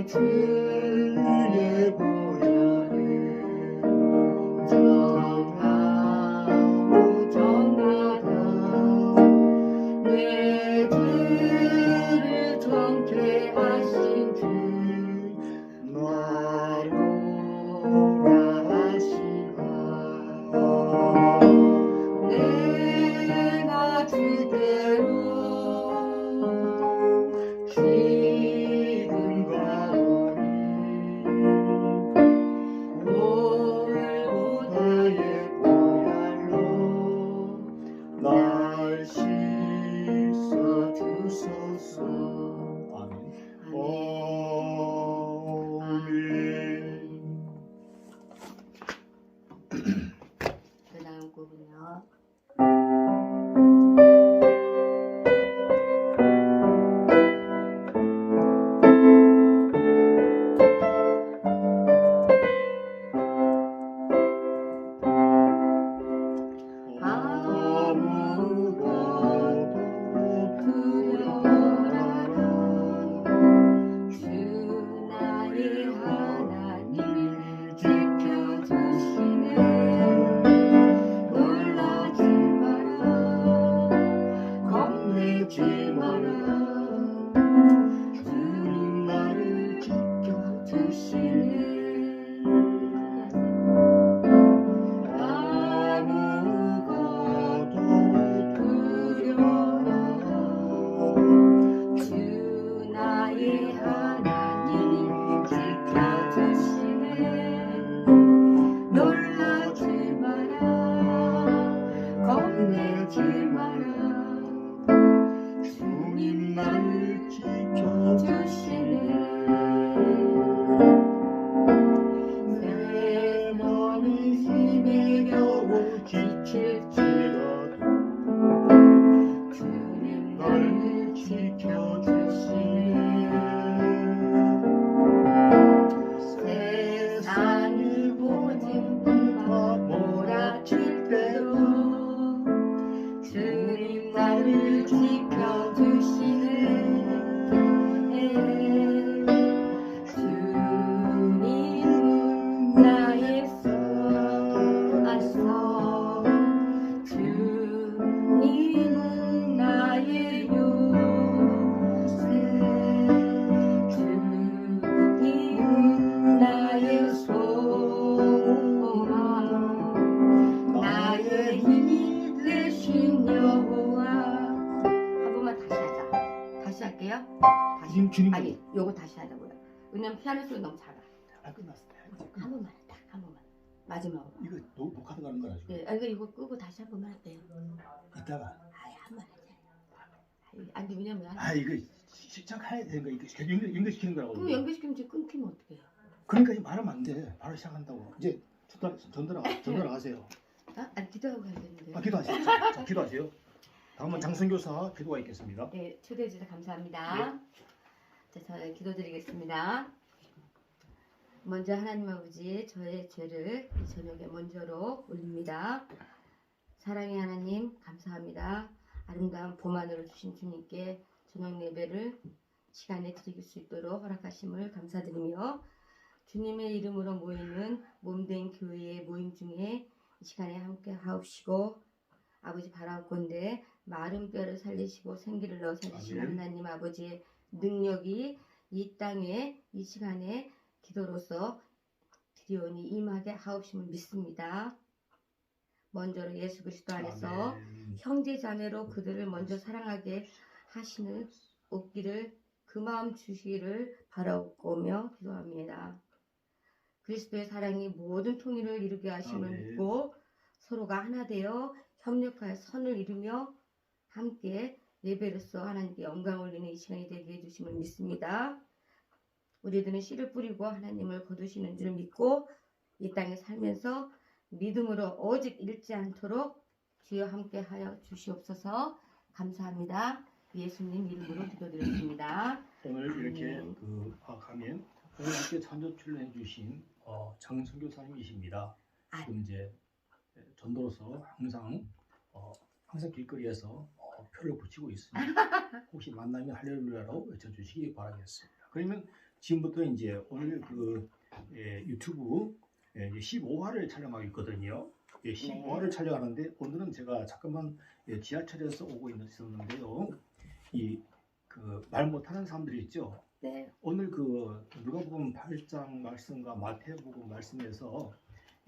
들의 보혈을 정하고 정하라. 내 들을 정케 하신 주 나로라 하시나. 내가 주대로 기름 가오니 노을보다의 보혈로 날 씻어 주소서. 아멘. 그 다음 곡은요. 아니, 요거 다시 하자고요. 왜냐면 피아노 소리 너무 작아. 다 끝났어. 한 번만, 딱 한 번만. 마지막으로. 이거 녹화도 가는 거라 지금. 네, 이거 끄고 다시 한 번만 할게요. 이따가. 아예 한 번 하자. 아니 왜냐면 이거 시작해야 되는 거 이거 연결시키는 거라고. 그럼 연결시키면 이제 끊기면 어떡해요? 그러니까 지금 말하면 안 돼. 바로 시작한다고. 이제 전달아 가세요. 아니 기도하고 가야 되는데. 기도하세요. 자, 기도하세요. 다음은 장선교사 기도가 있겠습니다. 네, 초대해 주셔서 감사합니다. 네. 자, 저는 기도드리겠습니다. 먼저 하나님 아버지, 저의 죄를 이 저녁에 먼저로 올립니다. 사랑의 하나님, 감사합니다. 아름다운 봄하늘을 주신 주님께 저녁 예배를 시간에 드릴 수 있도록 허락하심을 감사드리며, 주님의 이름으로 모이는 몸된 교회의 모임 중에 이 시간에 함께 하옵시고, 아버지 바라옵건대 마른 뼈를 살리시고 생기를 넣어 살리시는 아멘. 하나님 아버지의 능력이 이 땅에 이 시간에 기도로서 드리오니 임하게 하옵심을 믿습니다. 먼저로 예수 그리스도 안에서 아멘. 형제 자매로 그들을 먼저 사랑하게 하시는 없기를 그 마음 주시기를 바라옵고며 기도합니다. 그리스도의 사랑이 모든 통일을 이루게 하심을 아멘. 믿고 서로가 하나 되어 협력하여 선을 이루며 함께 예배로서 하나님께 영광을 올리는 이 시간이 되게 해주심을 믿습니다. 우리들은 씨를 뿌리고 하나님을 거두시는 줄 믿고 이 땅에 살면서 믿음으로 오직 잃지 않도록 주여 함께하여 주시옵소서. 감사합니다. 예수님 이름으로 기도드렸습니다. 오늘 이렇게 아멘. 파악하면 오늘 이렇게 찬조 출연해 주신 장선교사님이십니다. 지금 이제 전도로서 항상 길거리에서 표를 붙이고 있으니 혹시 만나면 할렐루야로 외쳐주시기 바라겠습니다. 그러면 지금부터 이제 오늘 유튜브 이제 15화를 촬영하고 있거든요. 15화를 촬영하는데 오늘은 제가 잠깐만 지하철에서 오고 있었는데요. 말 못하는 사람들이 있죠. 네. 오늘 누가복음 8장 말씀과 마태복음 말씀에서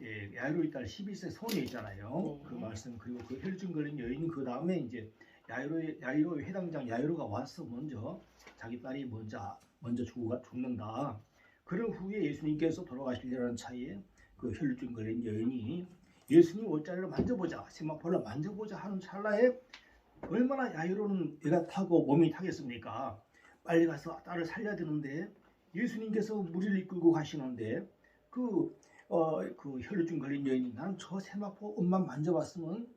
야이로의 딸 11세 소녀 있잖아요. 네. 그 말씀 그리고 그 혈증 걸린 여인 그 다음에 이제 야이로의 회당장 야이로가 와서 먼저 자기 딸이 먼저 죽는다. 그런 후에 예수님께서 돌아가시려는 차에 그 혈증 걸린 여인이 예수님 옷자리를 만져보자, 세마포를 만져보자 하는 찰나에 얼마나 야이로는 애가 타고 몸이 타겠습니까? 빨리 가서 딸을 살려야 되는데 예수님께서 무리를 이끌고 가시는데 그 혈증 걸린 여인이 난 저 세마포 옷만 만져봤으면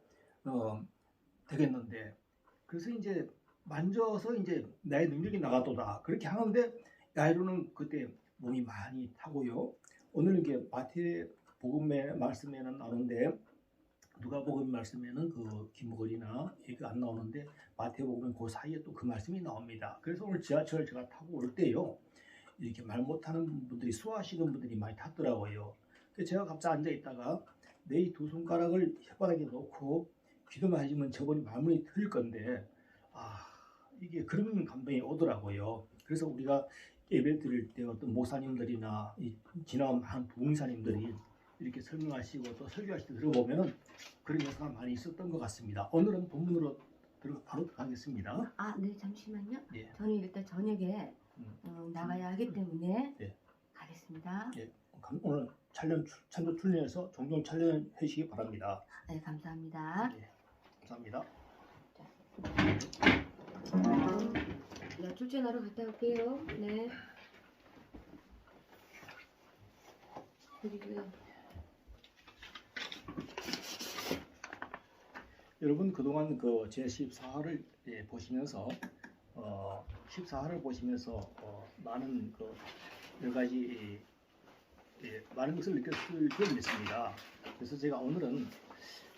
되겠는데 그래서 이제 만져서 이제 나의 능력이 나가도다 그렇게 하는데 야이로는 그때 몸이 많이 타고요. 오늘 이게 마태복음의 말씀에는 나오는데 누가복음 말씀에는 그 기목걸이나 얘기가 안 나오는데 마태복음은 그 사이에 또 그 말씀이 나옵니다. 그래서 오늘 지하철 제가 타고 올 때요 이렇게 말 못하는 분들이 수화하시는 분들이 많이 탔더라고요. 그래서 제가 갑자기 앉아 있다가 내 이 두 손가락을 혓바닥에 놓고 기도만 해주면 저번이 말문이 틀릴 건데 이게 그런 감동이 오더라고요. 그래서 우리가 예배 드릴 때 어떤 목사님들이나 지나온 많은 부흥사님들이 이렇게 설명하시고 또 설교하실 때 들어보면은 그런 요소가 많이 있었던 것 같습니다. 오늘은 본문으로 바로 들어가겠습니다. 네, 잠시만요. 예. 저는 일단 저녁에 나가야 하기 때문에 예. 가겠습니다. 예. 오늘 찬조 출연해서 종종 촬영해 주시기 바랍니다. 네, 감사합니다. 예. 감사합니다. 네, 출전하러 갔다 올게요. 네. 그리고요. 여러분 그동안 제 14화를 보시면서 14화를 보시면서 많은 여러 가지 많은 것을 느꼈을 줄 믿습니다. 그래서 제가 오늘은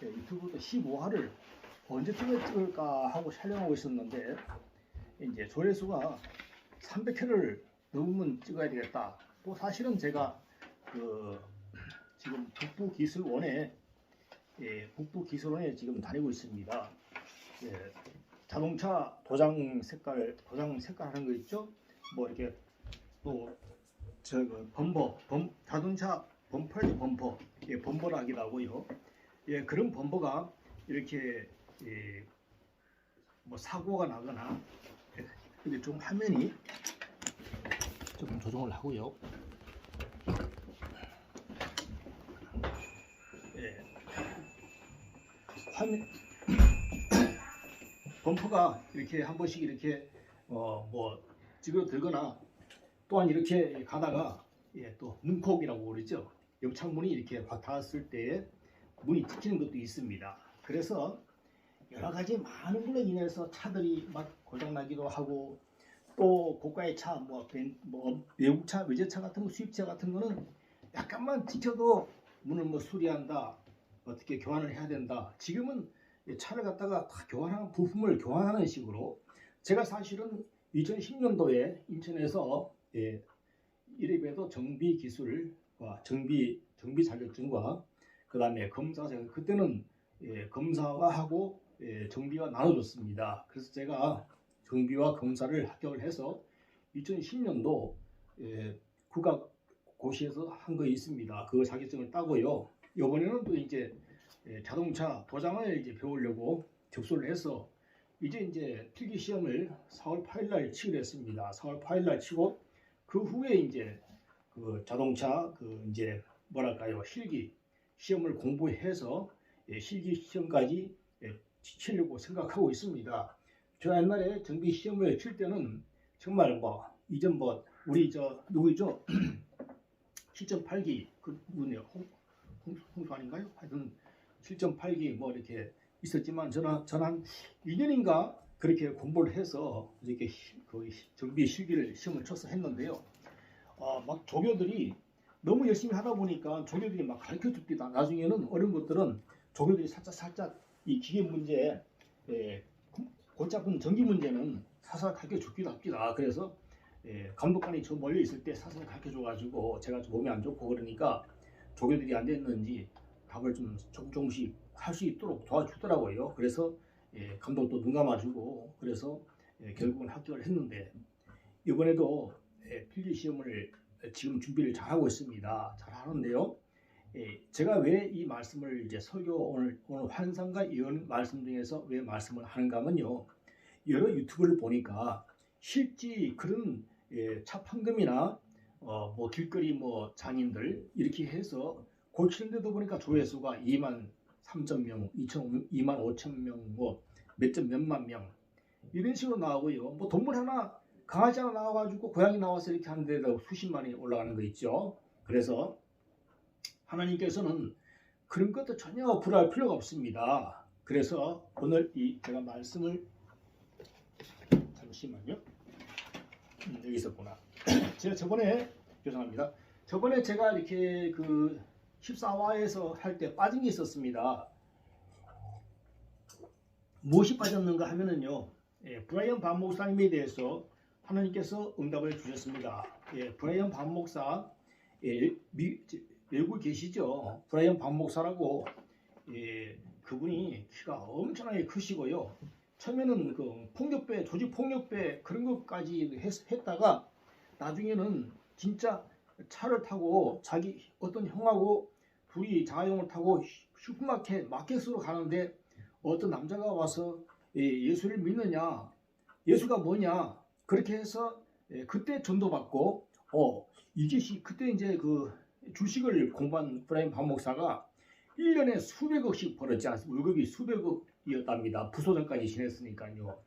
유튜브 15화를 언제 찍을까 하고 촬영하고 있었는데 이제 조회수가 300회를 넘으면 찍어야 되겠다. 또 사실은 제가 지금 북부기술원에 지금 다니고 있습니다. 자동차 도장 색깔 하는 거 있죠? 뭐 이렇게 또 자동차 범퍼죠, 범퍼. 범퍼를 하기도 하고요. 그런 범퍼가 이렇게 뭐 사고가 나거나 근데 좀 화면이 조금 조정을 하고요. 화면 범퍼가 이렇게 한 번씩 이렇게 뭐 찌그러들거나 또한 이렇게 가다가 또 문콕이라고 그러죠. 옆창문이 이렇게 확 닿았을 때 문이 찢기는 것도 있습니다. 그래서 여러 가지 많은 걸로 인해서 차들이 막 고장나기도 하고 또 고가의 차, 뭐 외국차, 외제차 같은 거, 수입차 같은 거는 약간만 지켜도 문을 뭐 수리한다, 어떻게 교환을 해야 된다. 지금은 차를 갖다가 다 부품을 교환하는 식으로 제가 사실은 2010년도에 인천에서 이래봬도 정비 기술과 정비 자격증과 그 다음에 검사 자격 그때는 검사가 하고 정비가 나눠졌습니다. 그래서 제가 정비와 검사를 합격을 해서 2010년도 국가고시에서 한 거 있습니다. 그 자격증을 따고요. 이번에는 또 이제 자동차 도장을 이제 배우려고 접수를 해서 이제 필기 시험을 4월 8일 날 치기로 했습니다. 4월 8일 날 치고 그 후에 이제 자동차 이제 실기 시험을 공부해서 실기 시험까지 치려고 생각하고 있습니다. 저 옛날에 정비 시험을 칠 때는 정말 이전 우리 누구죠? 7.8기 그 누구네요? 홍수 아닌가요? 하여튼 7.8기 이렇게 있었지만 저는 한 2년인가 그렇게 공부를 해서 이렇게 정비 실기를 시험을 쳐서 했는데요. 막 조교들이 너무 열심히 하다 보니까 조교들이 막 가르쳐 줍니다. 나중에는 어려운 것들은 조교들이 살짝 이 기계 문제, 골치 아픈 전기 문제는 살살 가르쳐 주기도 합니다. 그래서 감독관이 저 멀리 있을 때 사선을 가르쳐 줘가지고 제가 좀 몸이 안 좋고 그러니까 조교들이 안 됐는지 답을 좀 조금씩 할 수 있도록 도와주더라고요. 그래서 감독도 눈 감아주고 그래서 결국은 합격을 했는데 이번에도 필기 시험을 지금 준비를 잘 하고 있습니다. 잘 하는데요. 제가 왜 이 말씀을 이제 설교 오늘 환상과 예언 말씀 중에서 왜 말씀을 하는가 하면요. 여러 유튜브를 보니까 실제 그런 차판금이나 뭐 길거리 뭐 장인들 이렇게 해서 고치는데도 보니까 조회수가 2만 3천 명, 2만 5천 명, 뭐 몇만 명 이런 식으로 나오고요. 뭐 동물 하나 강아지 하나 나와가지고 고양이 나와서 이렇게 하는데도 수십만이 올라가는 거 있죠. 그래서 하나님께서는 그런 것도 전혀 불화할 필요가 없습니다. 그래서 오늘 이 제가 말씀을 잠시만요. 여기 있었구나. 제가 저번에 죄송합니다. 저번에 제가 이렇게 그 14화에서 할 때 빠진 게 있었습니다. 무엇이 빠졌는가 하면은요. 브라이언 반 목사님에 대해서 하나님께서 응답을 주셨습니다. 브라이언 반 목사 외국에 계시죠. 브라이언 반 목사라고 그분이 키가 엄청나게 크시고요. 처음에는 그 폭력배, 조직 폭력배 그런 것까지 했다가 나중에는 진짜 차를 타고 자기 어떤 형하고 둘이 자가용을 타고 마켓으로 가는데 어떤 남자가 와서 예수를 믿느냐, 예수가 뭐냐 그렇게 해서 그때 전도받고 그때 이제 그 주식을 공부한 브라이언 반 목사가 1년에 수백억씩 벌었지 않습니까? 월급이 수백억이었답니다. 부소장까지 지냈으니까요.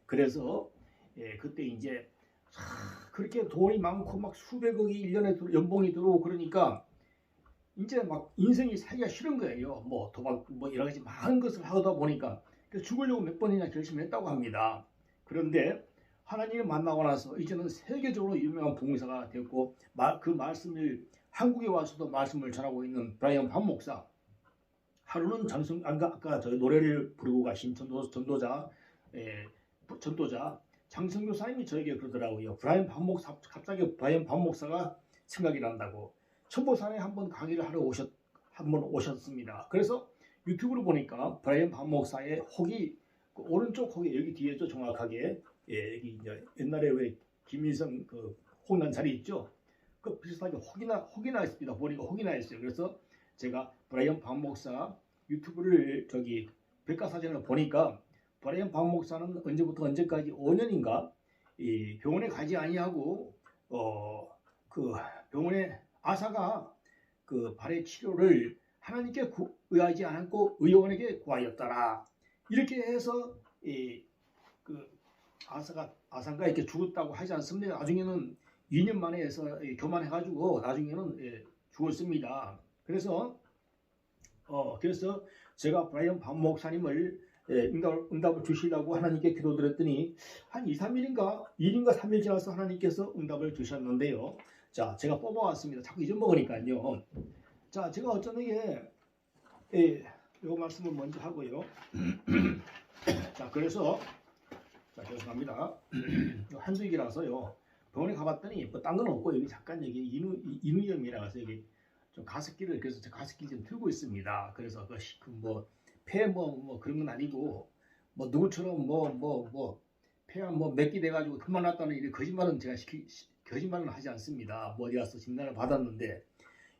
그래서 그때 이제 그렇게 돈이 많고 막 수백억이 1년에 연봉이 들어오고 그러니까 이제 막 인생이 살기가 싫은 거예요. 뭐 도박 뭐 여러 가지 많은 것을 하다 보니까 죽으려고 몇 번이나 결심했다고 합니다. 그런데 하나님을 만나고 나서 이제는 세계적으로 유명한 봉사가 됐고 그 말씀을 한국에 와서도 말씀을 전하고 있는 브라이언 반 목사. 하루는 아까 저 노래를 부르고 가신 전도자 장성교 사님이 저에게 그러더라고요. 갑자기 브라이언 반 목사가 생각이 난다고. 천보산에 한번 강의를 하러 한번 오셨습니다. 그래서 유튜브를 보니까 브라이언 반 목사의 혹이 그 오른쪽 혹이 여기 뒤에죠. 정확하게 여기 이제 옛날에 왜 김일성 그 혹난 자리 있죠. 그 비슷하게 혹이나 있습니다. 보니까 혹이나 있어요. 그래서 제가 브라이언 반 목사 유튜브를 백과사전을 보니까 브라이언 반 목사는 언제부터 언제까지 5년인가 이 병원에 가지 아니하고 그 병원에 아사가 그 발의 치료를 하나님께 의하지 않고 의원에게 구하였더라. 이렇게 해서 그 아사가 이렇게 죽었다고 하지 않습니다. 나중에는 2년 만에 해서 교만해가지고 나중에는 죽었습니다. 그래서 제가 브라이언 반 목사님을 응답을 주시려고 하나님께 기도드렸더니 한 2-3일인가 3일 지나서 하나님께서 응답을 주셨는데요. 자, 제가 뽑아왔습니다. 자꾸 잊어먹으니까요. 자, 제가 어쩌면 요 말씀을 먼저 하고요. 자, 그래서 죄송합니다. 한수익이라서요. 병원에 가봤더니 뭐 딴 건 없고 여기 잠깐 여기 인후염이라 해서 여기 좀 가습기를 그래서 저 가습기 좀 틀고 있습니다. 그래서 뭐 폐 뭐 그런 건 아니고 뭐 누구처럼 폐가 뭐 몇 개 돼가지고 그만났다는 이 거짓말은 제가 거짓말은 하지 않습니다. 뭐 어디 가서 진단을 받았는데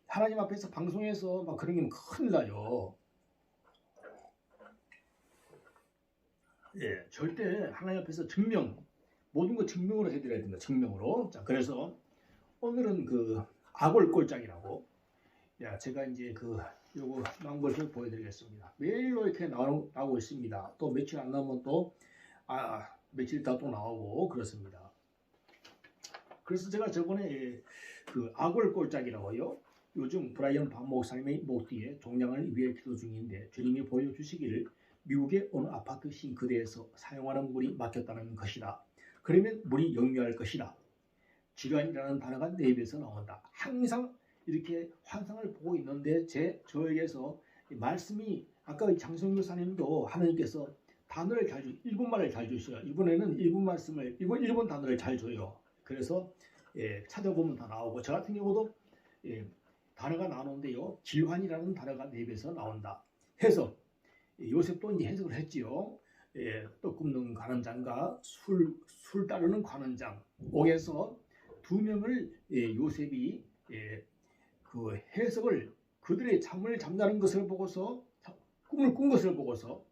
하나님 앞에서 방송에서 막 그런 게 큰일 나요. 절대 하나님 앞에서 모든 거 증명으로 해드려야 됩니다. 증명으로. 자, 그래서 오늘은 그 아골골장이라고 제가 이제 요거 나온 것을 보여드리겠습니다. 매일로 이렇게 나오고 있습니다. 또 며칠 안 나오면 또 며칠 있다 또 나오고 그렇습니다. 그래서 제가 저번에 그 아골골장이라고요. 요즘 브라이언 반 목사님의 목 뒤에 종양을 위해 기도 중인데 주님이 보여주시기를 미국의 어느 아파트 싱크대에서 사용하는 물이 막혔다는 것이다. 그러면 물이 역류할 것이다. 질환이라는 단어가 내 입에서 나온다. 항상 이렇게 환상을 보고 있는데 저에게서 말씀이 아까 장성규 사님도 하나님께서 단어를 일본말을 잘 주셔요. 이번에는 일본 단어를 잘 줘요. 그래서 찾아보면 다 나오고 저 같은 경우도 단어가 나오는데요. 질환이라는 단어가 네 배에서 나온다. 해서 요셉도 이제 해석을 했지요. 떡 굽는 관원장과 술 따르는 관원장 옥에서 두 명을 요셉이 그 해석을 그들의 잠을 잠자는 것을 보고서 꿈을 꾼 것을 보고서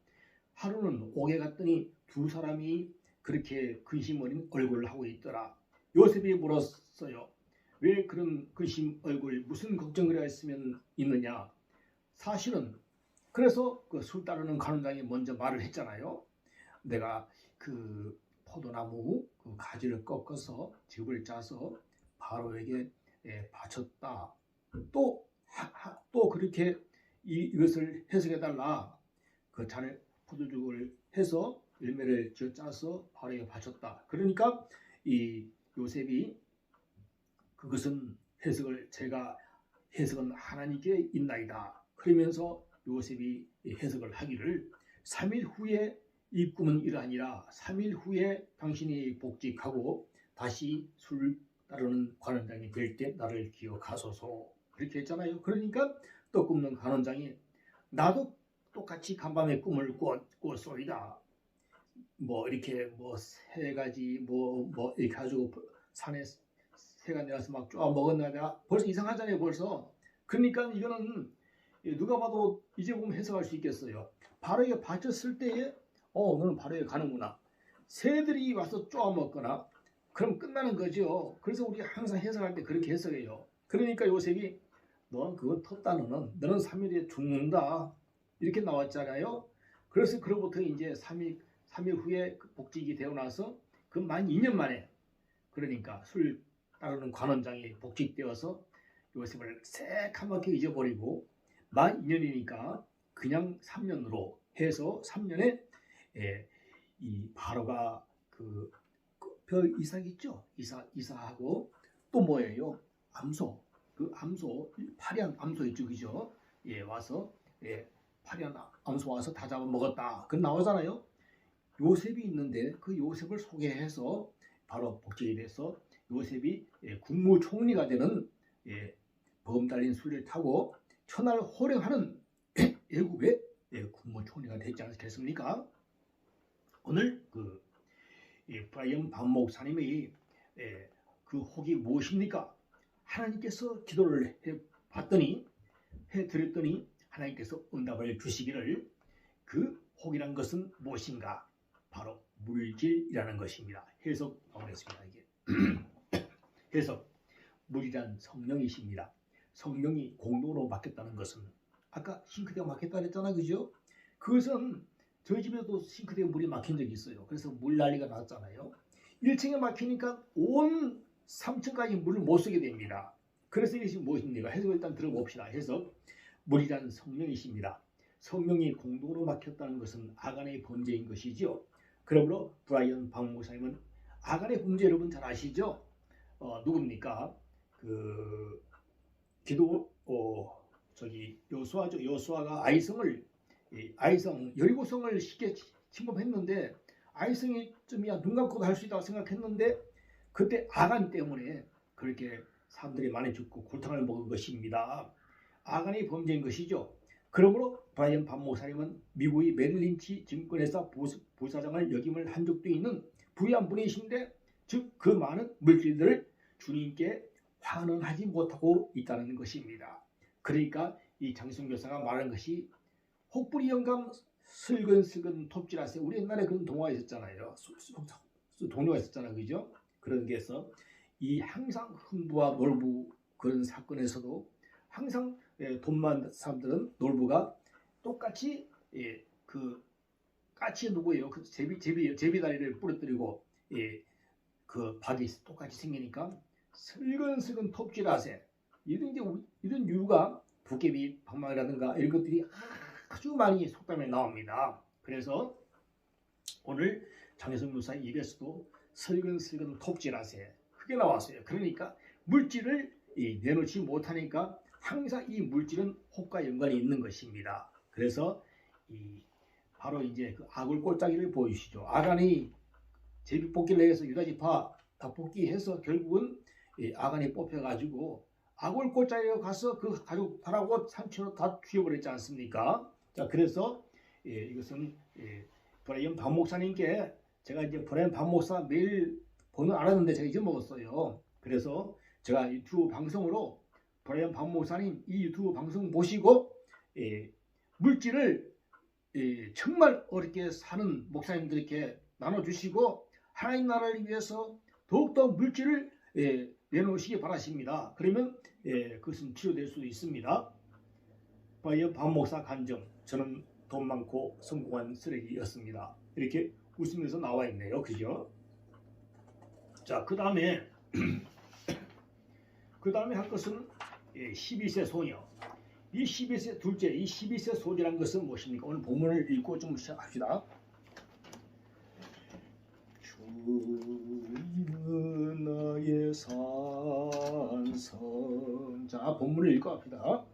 하루는 옥에 갔더니 두 사람이 그렇게 근심 어린 얼굴을 하고 있더라. 요셉이 물었어요. 왜 그런 근심 얼굴 무슨 걱정을 했으면 있느냐. 사실은 그래서 그 술 따르는 관원장이 먼저 말을 했잖아요. 내가 그 포도나무 그 가지를 꺾어서 즙을 짜서 바로에게 바쳤다. 또 그렇게 이것을 해석해달라. 그 잔을 포도죽을 해서 열매를 짜서 바로에게 바쳤다. 그러니까 이 요셉이 그것은 제가 해석은 하나님께 있나이다. 그러면서 요셉이 해석을 하기를 3일 후에 이 꿈은 이러하니라. 3일 후에 당신이 복직하고 다시 술 따르는 관원장이 될 때 나를 기억하소서. 그렇게 했잖아요. 그러니까 떡 굽는 관원장이 나도 똑같이 간밤에 꿈을 꿨소이다. 뭐 이렇게 뭐 세 가지 뭐 이렇게 가지고 산에 새가 내려서 막 쪼아 먹었나가 벌써 이상하잖아요. 벌써. 그러니까 이거는 누가 봐도 이제 보면 해석할 수 있겠어요. 바로에 바쳤을 때에 너는 바로에 가는구나. 새들이 와서 쪼아 먹거나 그럼 끝나는 거죠. 그래서 우리가 항상 해석할 때 그렇게 해석해요. 그러니까 요셉이 넌 그거 텄다. 너는 3일에 죽는다. 이렇게 나왔잖아요. 그래서 그로부터 이제 3일 후에 복직이 되고 나서 그 만 2년 만에 그러니까 술 따르는 관원장이 복직되어서 요셉을 새카맣게 잊어버리고 만 2년이니까 그냥 3년으로 해서 3년에 이 바로가 그 별 이삭 있죠? 이삭하고 또 뭐예요? 암소. 그 암소 파리한 암소 있죠, 그죠? 와서 파리한 암소 와서 다 잡아 먹었다. 그 나오잖아요. 요셉이 있는데 그 요셉을 소개해서 바로 복직이 돼서 요셉이 국무총리가 되는 범 달린 수레를 타고 천하를 호령하는 애국의 국무총리가 되지 않겠습니까? 오늘 그 브라이언 박 목사님의 그 혹이 무엇입니까? 하나님께서 기도를 해드렸더니 하나님께서 응답을 주시기를 그 혹이란 것은 무엇인가? 바로 물질이라는 것입니다. 해석 나오겠습니다. 이게 해석 물이란 성령이십니다. 성령이 공동으로 맡겼다는 것은 아까 싱크대가 막혔다 그랬잖아, 그죠? 그것은 저희 집에도 싱크대에 물이 막힌 적이 있어요. 그래서 물 난리가 났잖아요. 1층에 막히니까 온 3층까지 물을 못 쓰게 됩니다. 그래서 이것이 무엇입니까? 해석을 일단 들어봅시다. 해석 물이란 성령이십니다. 성령이 공동으로 막혔다는 것은 아간의 범죄인 것이죠. 그러므로 브라이언 박 목사님은 아간의 범죄 여러분 잘 아시죠? 누굽니까? 그 기도 요수아죠. 요수아가 아이성 여리고성을 쉽게 침범했는데 아이성이 좀이야 눈 감고도 할 수 있다고 생각했는데 그때 아간 때문에 그렇게 사람들이 많이 죽고 골탕을 먹은 것입니다. 아간의 범죄인 것이죠. 그러므로 브라이언 박 목사님은 미국의 메릴린치 증권회사 부사장을 역임을 한 적도 있는 부유한 분이신데 즉 그 많은 물질들을 주님께 환원하지 못하고 있다는 것입니다. 그러니까 이 장승 교사가 말한 것이 혹부리 영감 슬근슬근 톱질하세요. 우리 옛날에 그런 동화가 있었잖아요. 동료가 있었잖아요. 그죠? 그런 게서 이 항상 흥부와 놀부 그런 사건에서도 항상 돈 많은 사람들은 놀부가 똑같이 그 까치에 누구예요? 그 제비다리를 부러뜨리고 그 박이 똑같이 생기니까 슬근슬근 톱질하세. 이런 이유가 도깨비 방망이라든가 이런 것들이 아주 많이 속담에 나옵니다. 그래서 오늘 장혜성 목사의 입에서도 슬근슬근 톱질하세. 그게 나왔어요. 그러니까 물질을 내놓지 못하니까 항상 이 물질은 혹과 연관이 있는 것입니다. 그래서 바로 이제 그 아굴 꼴짜기를 보여주시죠. 아간이 제비뽑기를 해서 유다지파 닭볶이해서 결국은 아간이 뽑혀가지고 아골 꽃자리에 가서 그 가족들하고 산채로 다 죽여버렸지 않습니까? 자, 그래서 이것은 브라이언 박 목사님께 제가 이제 브라이언 박 목사 매일 번호 알았는데 제가 잊어먹었어요. 그래서 제가 유튜브 방송으로 브라이언 박 목사님 이 유튜브 방송 보시고 물질을 정말 어렵게 사는 목사님들께 나눠주시고 하나님 나라를 위해서 더욱더 물질을 내놓으시기 바라십니다. 그러면 그것은 치료될 수 있습니다. 브라이언 박 목사 간증, 저는 돈 많고 성공한 쓰레기였습니다. 이렇게 웃으면서 나와 있네요. 그죠? 자, 그 다음에 할 것은 12세 소녀. 이 12세 둘째, 이 12세 소녀란 것은 무엇입니까? 오늘 본문을 읽고 좀 시작합시다. 주는 나의 산성. 자, 본문을 읽고 합시다.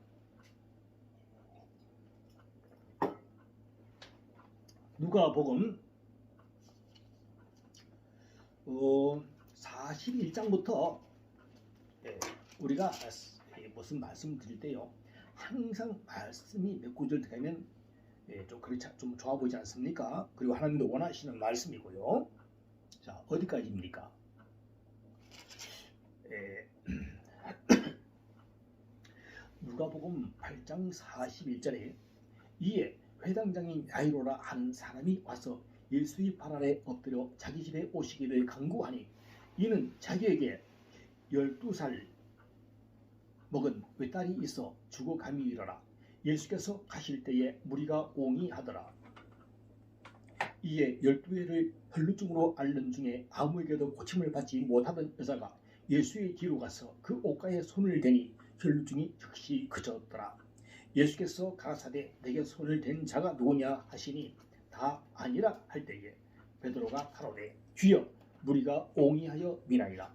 누가복음 41장부터 우리가 무슨 말씀 드릴 때요, 항상 말씀이 몇 구절 들어가면 좀 그렇지, 좀 좋아 보이지 않습니까? 그리고 하나님도 원하시는 말씀이고요. 자, 어디까지입니까? 누가복음 8장 41절에 이에 회당장인 야이로라 하는 사람이 와서 예수의 발 아래 엎드려 자기 집에 오시기를 간구하니 이는 자기에게 12살 먹은 외딸이 있어 죽어감이 이르라. 예수께서 가실 때에 무리가 옹이하더라. 이에 12회를 혈루증으로 앓는 중에 아무에게도 고침을 받지 못하던 여자가 예수의 뒤로 가서 그 옷가에 손을 대니 혈루증이 즉시 그쳤더라. 예수께서 가라사대 내게 손을 댄 자가 누구냐 하시니 다 아니라 할 때에 베드로가 가로되 주여, 무리가 옹이하여 미나이다.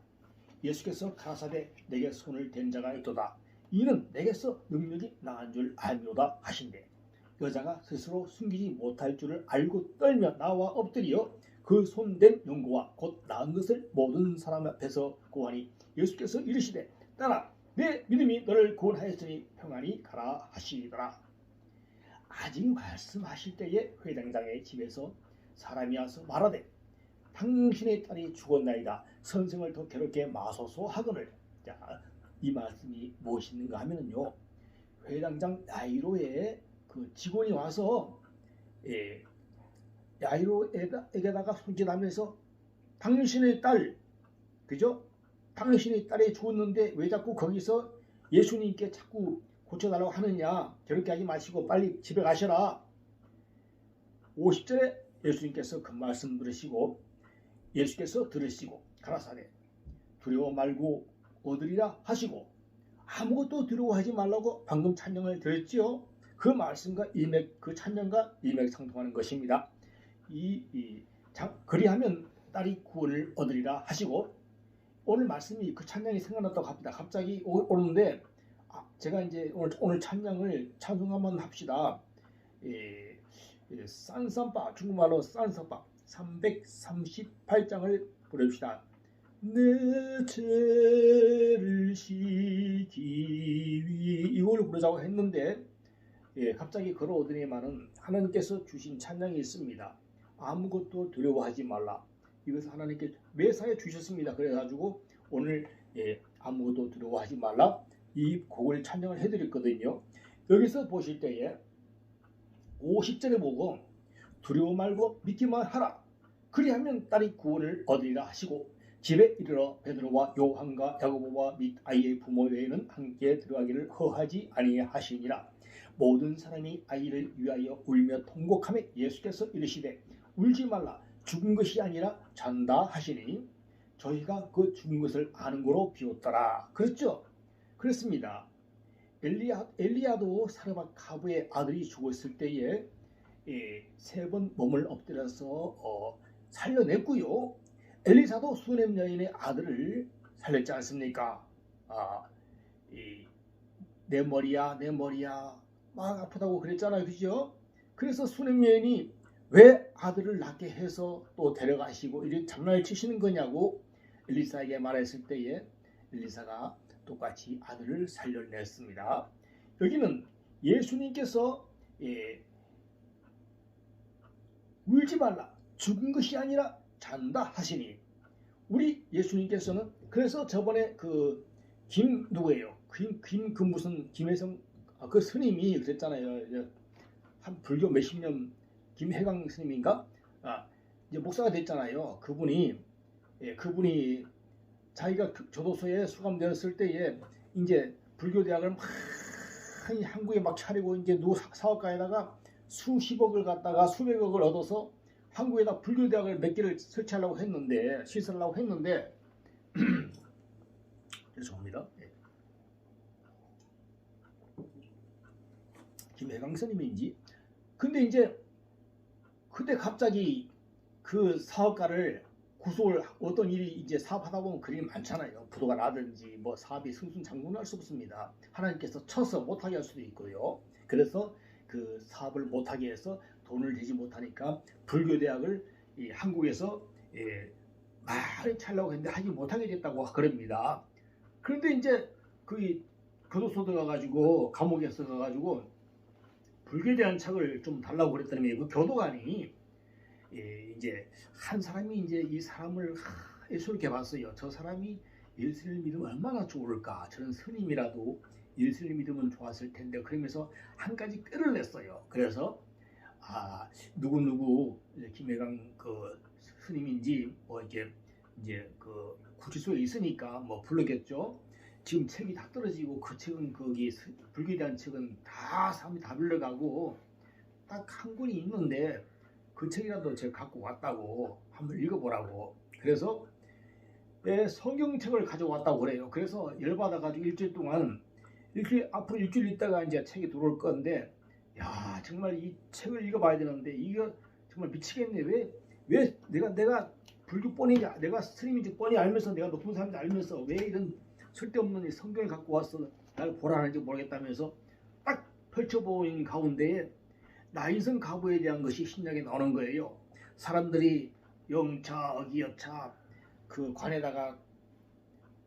예수께서 가라사대 내게 손을 댄 자가 있도다. 이는 내게서 능력이 나은 줄 알미로다 하신대. 여자가 스스로 숨기지 못할 줄을 알고 떨며 나와 엎드려 그 손댄 연고와 곧 나은 것을 모든 사람 앞에서 고하니 예수께서 이르시되 따라 내 믿음이 너를 구원하였으니 평안히 가라 하시더라. 아직 말씀하실 때에 회당장의 집에서 사람이 와서 말하되 당신의 딸이 죽었나이다. 선생을 더 괴롭게 마소서 하거늘. 자, 이 말씀이 무엇인가 하면요, 회당장 야이로의 그 직원이 와서 야이로에게다가 손짓하면서 당신의 딸, 그죠? 당신의 딸이 죽었는데 왜 자꾸 거기서 예수님께 자꾸 고쳐달라고 하느냐. 그렇게 하지 마시고 빨리 집에 가셔라. 50절에 예수님께서 그 말씀 들으시고 예수께서 들으시고 가라사대 두려워 말고 얻으리라 하시고 아무것도 두려워하지 말라고 방금 찬양을 드렸지요. 그 말씀과 그 찬양과 일맥상통하는 것입니다. 그리하면 딸이 구원을 얻으리라 하시고, 오늘 말씀이 그 찬양이 생각났다고 합니다. 갑자기 오는데 제가 이제 오늘 찬양을 찬송 한번 합시다. 산삼바, 중국말로 산삼바 338장을 부릅시다. 내 죄를 씻기 위해 이걸 부르자고 했는데 갑자기 걸어오더니만은 하나님께서 주신 찬양이 있습니다. 아무것도 두려워하지 말라. 이것을 하나님께 매사에 주셨습니다. 그래가지고 오늘 아무것도 두려워하지 말라 이 곡을 찬양을 해드렸거든요. 여기서 보실 때에 50절에 보고 두려워 말고 믿기만 하라. 그리하면 딸이 구원을 얻으리라 하시고 집에 이르러 베드로와 요한과 야고보와 및 아이의 부모 외에는 함께 들어가기를 허하지 아니하시니라. 모든 사람이 아이를 위하여 울며 통곡하며 예수께서 이르시되 울지 말라. 죽은 것이 아니라 잔다 하시니 저희가 그 죽은 것을 아는 거로 비웃더라. 그렇죠? 그렇습니다. 엘리야도 사르밧 가부의 아들이 죽었을 때에 3번 몸을 엎드려서 살려냈고요. 엘리사도 수넴 여인의 아들을 살렸지 않습니까? 내 머리야 내 머리야 막 아프다고 그랬잖아요. 그죠? 그래서 수넴 여인이 왜 아들을 낳게 해서 또 데려가시고 이렇게 장난을 치시는 거냐고 엘리사에게 말했을 때에 엘리사가 똑같이 아들을 살려냈습니다. 여기는 예수님께서 울지 말라, 죽은 것이 아니라 잔다 하시니, 우리 예수님께서는 그래서 저번에 그 누구예요? 그 무슨 김혜성 그 스님이 그랬잖아요. 한 불교 몇십 년 김혜강 스님인가? 이제 목사가 됐잖아요. 그분이 자기가 교도소에 수감되었을 때에 이제 불교 대학을 막 한국에 막 차리고 이제 누구 사업가에다가 수십억을 갖다가 수백억을 얻어서 한국에다 불교 대학을 몇 개를 설치하려고 했는데 시설하려고 했는데 죄송합니다. 김혜강 스님인지. 근데 이제 그때 갑자기 그 사업가를 구속을 어떤 일이 이제 사업하다 보면 그런 일이 많잖아요. 부도가 나든지 뭐 사업이 승승장구할 수 없습니다. 하나님께서 쳐서 못하게 할 수도 있고요. 그래서 그 사업을 못하게 해서 돈을 내지 못하니까 불교대학을 한국에서 많이 차려고 했는데 하지 못하게 됐다고 그럽니다. 그런데 이제 그 교도소 들어가가지고 감옥에서 가가지고 불교에 대한 책을 좀 달라고 그랬더니 그 교도관이 이제 한 사람이 이제 이 사람을 예수롭게 봤어요. 저 사람이 예수를 믿으면 얼마나 좋을까. 저는 스님이라도 예수를 믿으면 좋았을 텐데. 그러면서 한 가지 꾀를 냈어요. 그래서 누구 김혜강 그 스님인지 뭐 이렇게 이제 그 구치소에 있으니까 뭐 부르겠죠. 지금 책이 다 떨어지고 그 책은 거기 불교에 대한 책은 다 사람이 다 빌려가고 딱 한 권이 있는데 그 책이라도 제가 갖고 왔다고 한번 읽어보라고. 그래서 성경책을 가져왔다고 그래요. 그래서 열받아가지고 일주일 동안 앞으로 일주일 있다가 이제 책이 들어올 건데, 야 정말 이 책을 읽어봐야 되는데 이거 정말 미치겠네. 왜 내가 불교 뻔히 내가 스님인지 뻔히 알면서 내가 높은 사람인지 알면서 왜 이런 쓸데없는 성경을 갖고 와서 날 보라는지 모르겠다면서 딱 펼쳐보인 가운데에 나인성 가부에 대한 것이 신약에 나오는 거예요. 사람들이 영차 어기여차 그 관에다가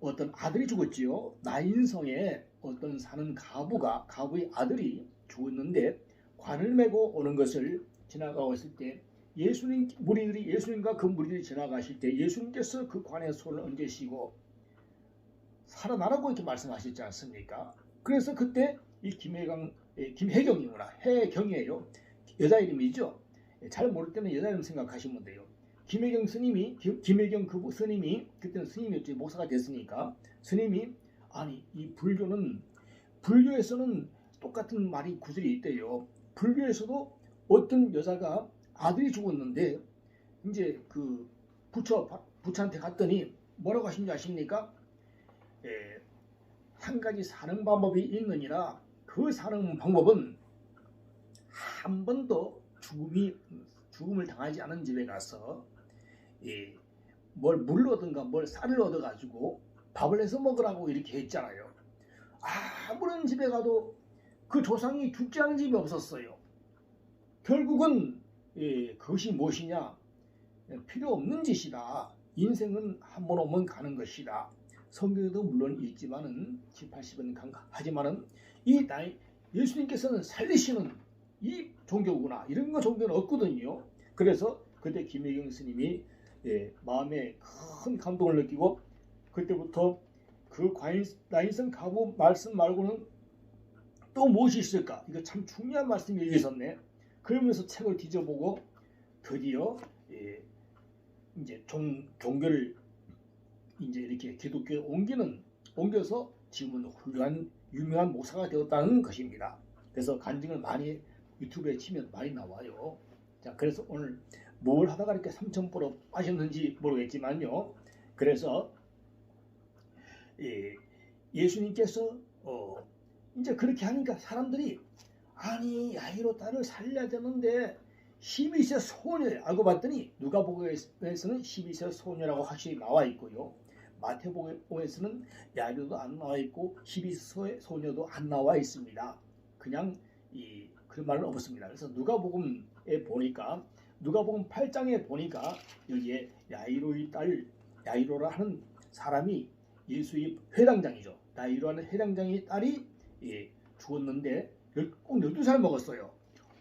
어떤 아들이 죽었지요. 나인성에 어떤 사는 가부의 아들이 죽었는데 관을 메고 오는 것을 지나가고 있을 때 예수님과 그 무리들이 지나가실 때 예수님께서 그 관에 손을 얹으시고 살아나라고 이렇게 말씀하셨지 않습니까? 그래서 그때 이 김혜경이구나. 혜경이에요. 여자 이름이죠. 잘 모를 때는 여자 이름 생각하시면 돼요. 김혜경 스님이 김혜경 그 스님이 그때는 스님이었지. 목사가 됐으니까 스님이 아니 이 불교에서는 똑같은 말이 구절이 있대요. 불교에서도 어떤 여자가 아들이 죽었는데 이제 그 부처한테 갔더니 뭐라고 하신지 아십니까? 한 가지 사는 방법이 있느니라. 그 사는 방법은 한 번도 죽음을 당하지 않은 집에 가서 뭘 물을 얻은가 뭘 쌀을 얻어가지고 밥을 해서 먹으라고 이렇게 했잖아요. 아무런 집에 가도 그 조상이 죽지 않은 집이 없었어요. 결국은 그것이 무엇이냐? 필요 없는 짓이다. 인생은 한 번 오면 가는 것이다. 성경에도 물론 있지만은 70, 80은 하지만은 예수님께서는 살리시는 이 종교구나. 이런 거 종교는 없거든요. 그래서 그때 김혜경 스님이 마음에 큰 감동을 느끼고 그때부터 그 나인성 가부 말씀 말고는 또 무엇이 있을까? 이거 참 중요한 말씀이 여기 있었네. 그러면서 책을 뒤져보고 드디어 이제 종교를 이제 이렇게 기독교에 옮겨서 지금은 훌륭한 유명한 목사가 되었다는 것입니다. 그래서 간증을 많이 유튜브에 치면 많이 나와요. 자, 그래서 오늘 뭘 하다가 이렇게 3,000%로 빠졌는지 모르겠지만요. 그래서 예수님께서 이제 그렇게 하니까 사람들이 아니 야이로 딸을 살려야 되는데 12세 소녀 알고 봤더니 누가복음에서는 12세 소녀라고 확실히 나와 있고요. 마태복음에서는 야이로도 안 나와 있고 12세 소녀도 안 나와 있습니다. 그냥 그런 말은 없습니다. 그래서 누가복음에 보니까 누가복음 8장에 보니까 여기에 야이로의 딸 야이로라 하는 사람이 예수의 회당장이죠. 야이로하는 회당장의 딸이 죽었는데 꼭 12살 먹었어요.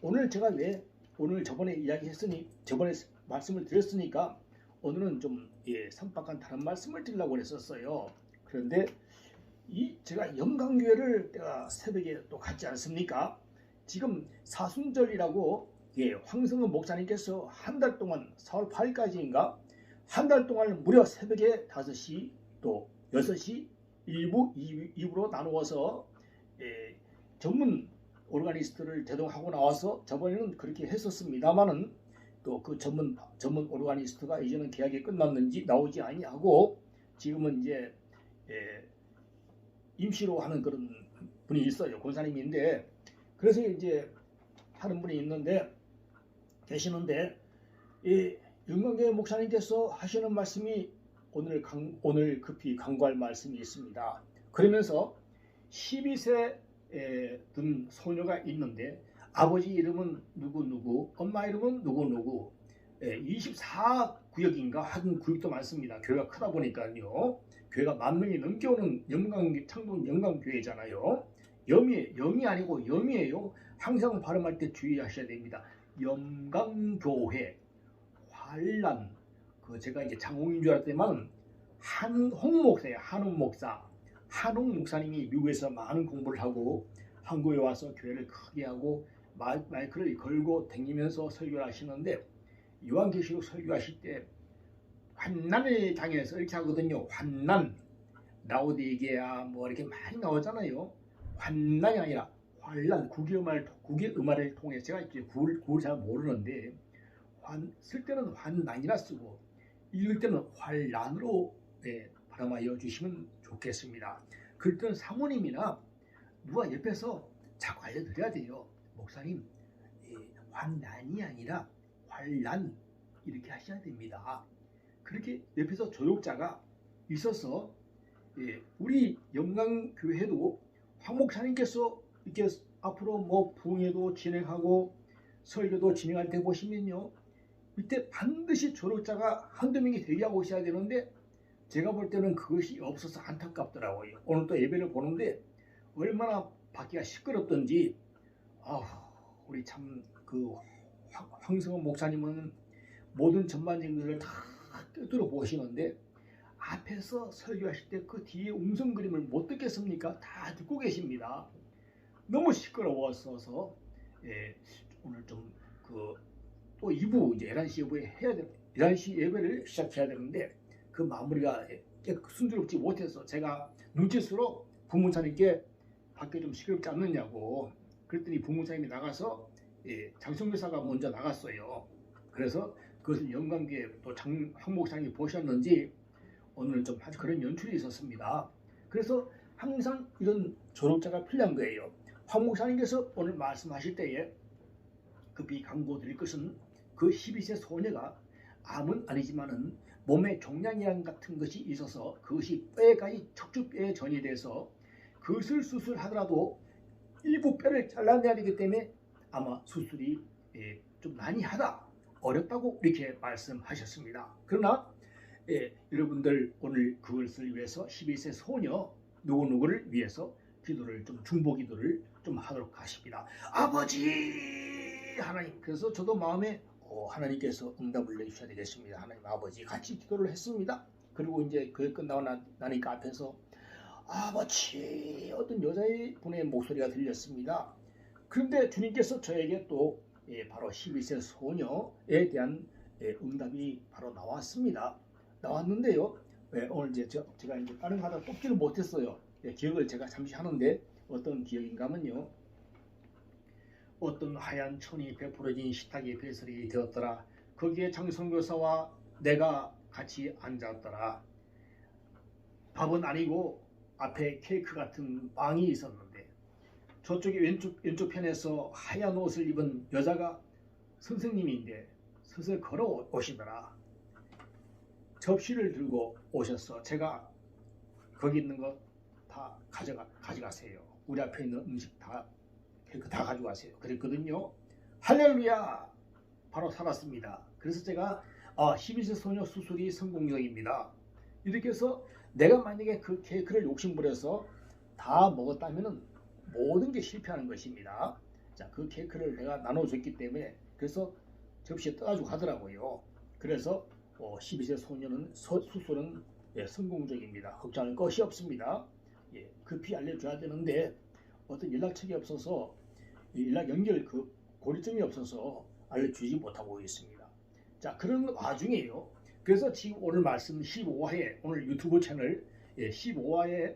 오늘 제가 왜 오늘 저번에 이야기했으니 저번에 말씀을 드렸으니까 오늘은 좀 선박한 다른 말씀을 드리려고 했었어요. 그런데 제가 영광교회를 내가 새벽에 또 갔지 않습니까? 지금 사순절이라고 황성은 목사님께서 한 달 동안 4월 8일까지인가 한 달 동안 무려 새벽에 5시 또 6시 1부 2부로 나누어서 전문 오르가니스트를 대동하고 나와서 저번에는 그렇게 했었습니다만은 또 그 전문 오르가니스트가 이제는 계약이 끝났는지 나오지 아니하고 지금은 이제 임시로 하는 그런 분이 있어요. 권사님인데 그래서 이제 하는 분이 계시는데 이 영광교회 목사님께서 하시는 말씀이 오늘 급히 강구할 말씀이 있습니다. 그러면서 12세 든 소녀가 있는데 아버지 이름은 누구누구, 엄마 이름은 누구누구, 24구역인가 하여튼 구역도 많습니다. 교회가 크다 보니까요. 교회가 10,000명이 넘게 오는 창동 영광교회잖아요. 영이 아니고 염이에요. 항상 발음할 때 주의하셔야 됩니다. 영광교회, 환란, 제가 이제 장홍인 줄 알았더니만 한홍 목사예요. 한홍 목사. 한홍 목사님이 미국에서 많은 공부를 하고 한국에 와서 교회를 크게 하고 마이크를 걸고 다니면서 설교를 하시는데 요한계시록 설교하실 때 환난을 당해서 이렇게 하거든요. 환난, 라오디게아 뭐 이렇게 많이 나오잖아요. 환난이 아니라 환란, 국의음화를 통해서 제가 이제 구를 잘 모르는데 쓸 때는 환난이라 쓰고 읽을 때는 환란으로 발음하여 주시면 좋겠습니다. 그럴 때는 사모님이나 누가 옆에서 자꾸 알려드려야 돼요. 목사님, 환난이 아니라 환란 이렇게 하셔야 됩니다. 그렇게 옆에서 조력자가 있어서 우리 영광교회도 황 목사님께서 이렇게 앞으로 뭐 부흥회도 진행하고 설교도 진행할 때 보시면요. 이때 반드시 조력자가 한두 명이 대기하고 있어야 되는데 제가 볼 때는 그것이 없어서 안타깝더라고요. 오늘 또 예배를 보는데 얼마나 밖이가 시끄럽던지 우리 참 황성원 목사님은 모든 전반적인 다 뜯어 보시는데 앞에서 설교하실 때 그 뒤에 음성 그림을 못 듣겠습니까? 다 듣고 계십니다. 너무 시끄러웠어서 오늘 좀 또 2부 이제 11시 예배 해야 돼. 11시 예배를 시작해야 되는데 그 마무리가 순조롭지 못해서 제가 눈치수로 부문사님께 밖에 좀 시끄럽지 않느냐고 그랬더니 부문사님이 나가서 장성교사가 먼저 나갔어요. 그래서 그것을 영광교회 또 황 목사님이 보셨는지 오늘 좀 아주 그런 연출이 있었습니다. 그래서 항상 이런 조력자가 필요한 거예요. 황 목사님께서 오늘 말씀하실 때에 급히 강구드릴 것은 그 12세 소녀가 암은 아니지만은 몸에 종양이랑 같은 것이 있어서 그것이 뼈에까지 척추뼈에 전이 돼서 그것을 수술하더라도 일부 뼈를 잘라내야 되기 때문에 아마 수술이 좀 많이 하다 어렵다고 이렇게 말씀하셨습니다. 그러나 여러분들 오늘 그것을 위해서 12세 소녀 누구누구를 위해서 기도를 좀 중보 기도를 좀 하도록 하십니다. 아버지 하나님, 그래서 저도 마음에 하나님께서 응답을 내주셔야 되겠습니다. 하나님 아버지 같이 기도를 했습니다. 그리고 이제 그게 끝나고 나니까 앞에서 아버지 어떤 여자의 분의 목소리가 들렸습니다. 그런데 주님께서 저에게 또 바로 12세 소녀에 대한 응답이 바로 나왔습니다. 나왔는데요. 오늘 이제 제가 이제 다른 거 하다 뽑지를 못했어요. 기억을 제가 잠시 하는데 어떤 기억인가 하면요. 어떤 하얀 천이 베풀어진 식탁이 배설이 되었더라. 거기에 장성교사와 내가 같이 앉았더라. 밥은 아니고 앞에 케이크 같은 빵이 있었는데 저쪽에 왼쪽 편에서 하얀 옷을 입은 여자가 선생님인데 슬슬 걸어 오시더라. 접시를 들고 오셔서 제가 거기 있는 거 다 가져가세요. 우리 앞에 있는 음식 다 가져가세요. 그랬거든요. 할렐루야! 바로 살았습니다. 그래서 제가 12세 소녀 수술이 성공적입니다. 이렇게 해서 내가 만약에 그 케이크를 욕심부려서 다 먹었다면은 모든 게 실패하는 것입니다. 자, 그 케이크를 내가 나눠줬기 때문에 그래서 접시에 떠가지고 가더라고요. 그래서 12세 소녀는 수술은 성공적입니다. 걱정할 것이 없습니다. 급히 알려줘야 되는데 어떤 연락책이 없어서 연락 연결 그 고리점이 없어서 알려주지 못하고 있습니다. 자, 그런 와중에요. 그래서 지금 오늘 말씀 15화에 오늘 유튜브 채널 15화에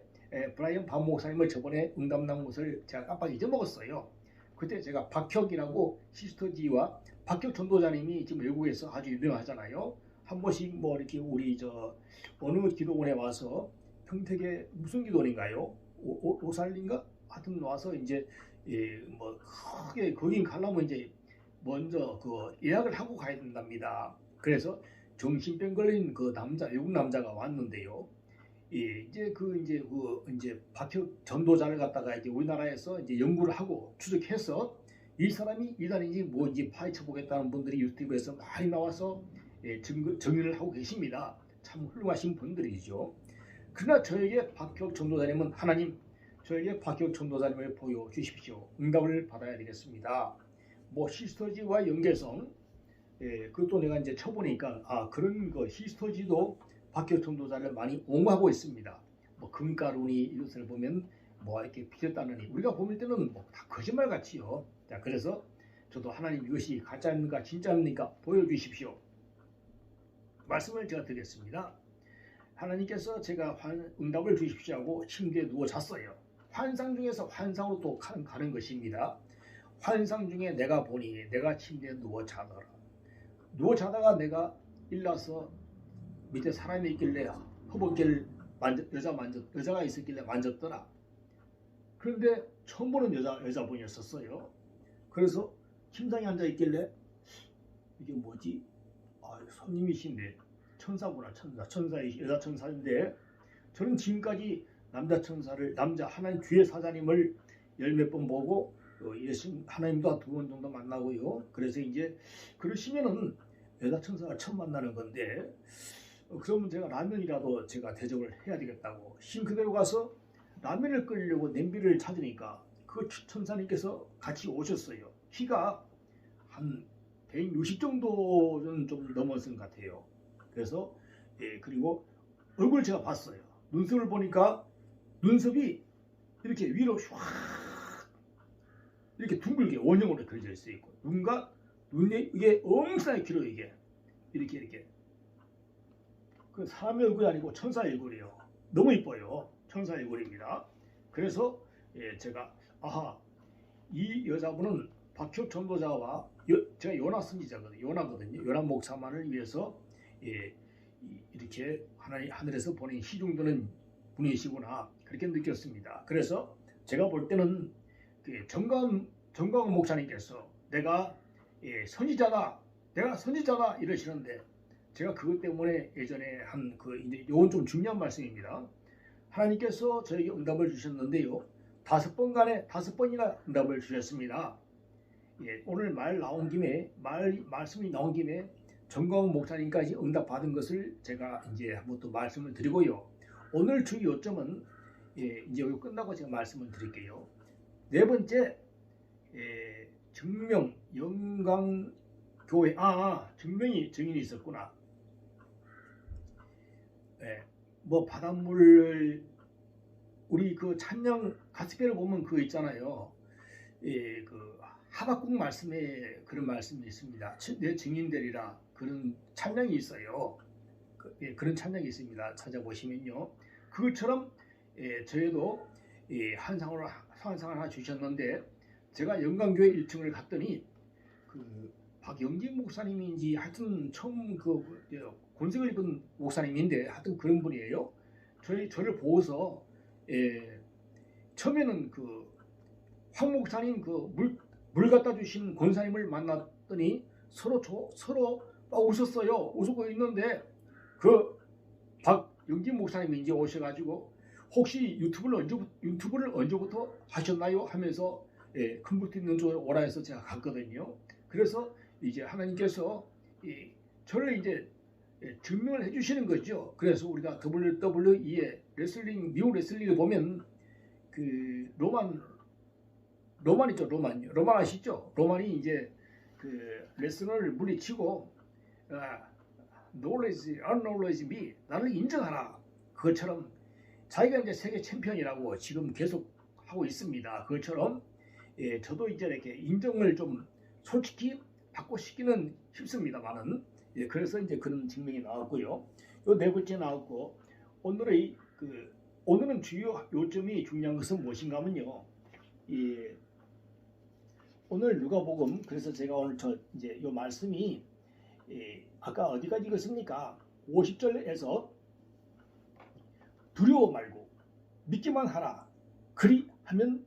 브라이언 반 목사님을 저번에 응답 나온 것을 제가 깜빡 잊어먹었어요. 그때 제가 박혁이라고 시스터지와 박혁 전도자님이 지금 외국에서 아주 유명하잖아요. 한 번씩 뭐 이렇게 우리 어느 기도원에 와서 평택에 무슨 기도원인가요? 오살인가? 하여튼 와서 이제 뭐 크게 거긴 가려면 이제 먼저 그 예약을 하고 가야 된답니다. 그래서 정신병 걸린 그 남자 외국 남자가 왔는데요. 이제 박혁 전도자를 갖다가 이제 우리나라에서 이제 연구를 하고 추적해서 이 사람이 이단인지 뭔지 파헤쳐 보겠다는 분들이 유튜브에서 많이 나와서 정리를 하고 계십니다. 참 훌륭하신 분들이죠. 그러나 저에게 박혁 전도자님은 하나님 저에게 박혁 전도자님을 보여주십시오. 응답을 받아야 되겠습니다. 뭐 시스터지와 연계성 그것도 내가 이제 쳐보니까 그런 거 시스터지도 박혁 전도자를 많이 옹호하고 있습니다. 뭐 금가루니 이것을 보면 뭐 이렇게 빚었다느니 우리가 보일 때는 뭐 다 거짓말 같지요. 자, 그래서 저도 하나님 이것이 가짜입니까 진짜입니까 보여주십시오. 말씀을 제가 드리겠습니다. 하나님께서 제가 응답을 주십시오 하고 침대에 누워 잤어요. 환상 중에서 환상으로 또 가는 것입니다. 환상 중에 내가 보니 내가 침대에 누워 자더라. 누워 자다가 내가 일어나서 밑에 사람이 있길래 허벅지를 여자가 있었길래 만졌더라. 그런데 처음 보는 여자분이었었어요. 그래서 침상에 앉아 있길래 이게 뭐지? 손님이신데 천사구나. 여자 천사인데 저는 지금까지 남자 하나님 주의 사자님을 열 몇 번 보고 예수 하나님도 2번 정도 만나고요. 그래서 이제 그러시면은 여자 천사가 처음 만나는 건데 그러면 제가 라면이라도 제가 대접을 해야 되겠다고 싱크대로 가서 라면을 끓이려고 냄비를 찾으니까 그 천사님께서 같이 오셨어요. 키가 한 160 정도는 좀 넘었은 것 같아요. 그래서 그리고 얼굴을 제가 봤어요. 눈썹을 보니까 눈썹이 이렇게 위로 쫙 이렇게 둥글게 원형으로 그려져 있어 있고 눈에 이게 엄청나게 길어요. 이게 이렇게 그 사람의 얼굴이 아니고 천사 얼굴이에요. 너무 이뻐요. 천사 얼굴입니다. 그래서 제가 이 여자분은 박혁 전도자와 제가 요나 선지자거든요. 요나 목사만을 위해서 이렇게 하늘에서 보낸 희중되는 분이시구나 그렇게 느꼈습니다. 그래서 제가 볼 때는 정광훈 목사님께서 내가 선지자다 이러시는데 제가 그것 때문에 예전에 요건 좀 중요한 말씀입니다. 하나님께서 저에게 응답을 주셨는데요. 5번이나 응답을 주셨습니다. 오늘 말씀이 나온 김에 정광훈 목사님까지 응답 받은 것을 제가 이제 한번 또 말씀을 드리고요. 오늘 주 요점은 이제 여기 끝나고 제가 말씀을 드릴게요. 네 번째 증명 영광교회 증인이 있었구나. 뭐 바닷물 우리 그 찬양 가스펠을 보면 그거 있잖아요. 그 하박국 말씀에 그런 말씀이 있습니다. 내 증인되리라 그런 찬양이 있어요. 그런 찬양이 있습니다. 찾아보시면요. 그것처럼 저희도 환상을 하나 주셨는데 제가 영광교회 1층을 갔더니 그 박영진 목사님인지 하여튼 처음 권색을 입은 목사님인데 하여튼 그런 분이에요. 저를 보고서 처음에는 그 황 목사님 물 갖다 주신 권사님을 만났더니 서로 웃었어요. 웃고 있는데 그 박영진 목사님이 이제 오셔가지고 혹시 유튜브를 언제부터 하셨나요? 하면서 컴퓨터 있는 쪽으로 오라 해서 제가 갔거든요. 그래서 이제 하나님께서 저를 이제 증명을 해주시는 거죠. 그래서 우리가 WWE의 레슬링, 미국 레슬링을 보면 그 로만 있죠. 로만 아시죠? 로만이 이제 그 레슬러를 물리치고 knowledge, unknowledge me, 나를 인정하라. 그것처럼 자기가 이제 세계 챔피언이라고 지금 계속 하고 있습니다. 그것처럼 저도 이제 이렇게 인정을 좀 솔직히 받고 싶기는 쉽습니다만은 그래서 이제 그런 증명이 나왔고요. 요 네 번째 나왔고 오늘은 주요 요점이 중요한 것은 무엇인가 하면요. 오늘 누가복음 그래서 제가 오늘 이제 요 말씀이 아까 어디까지 읽었습니까? 50절에서 두려워 말고 믿기만 하라. 그리 하면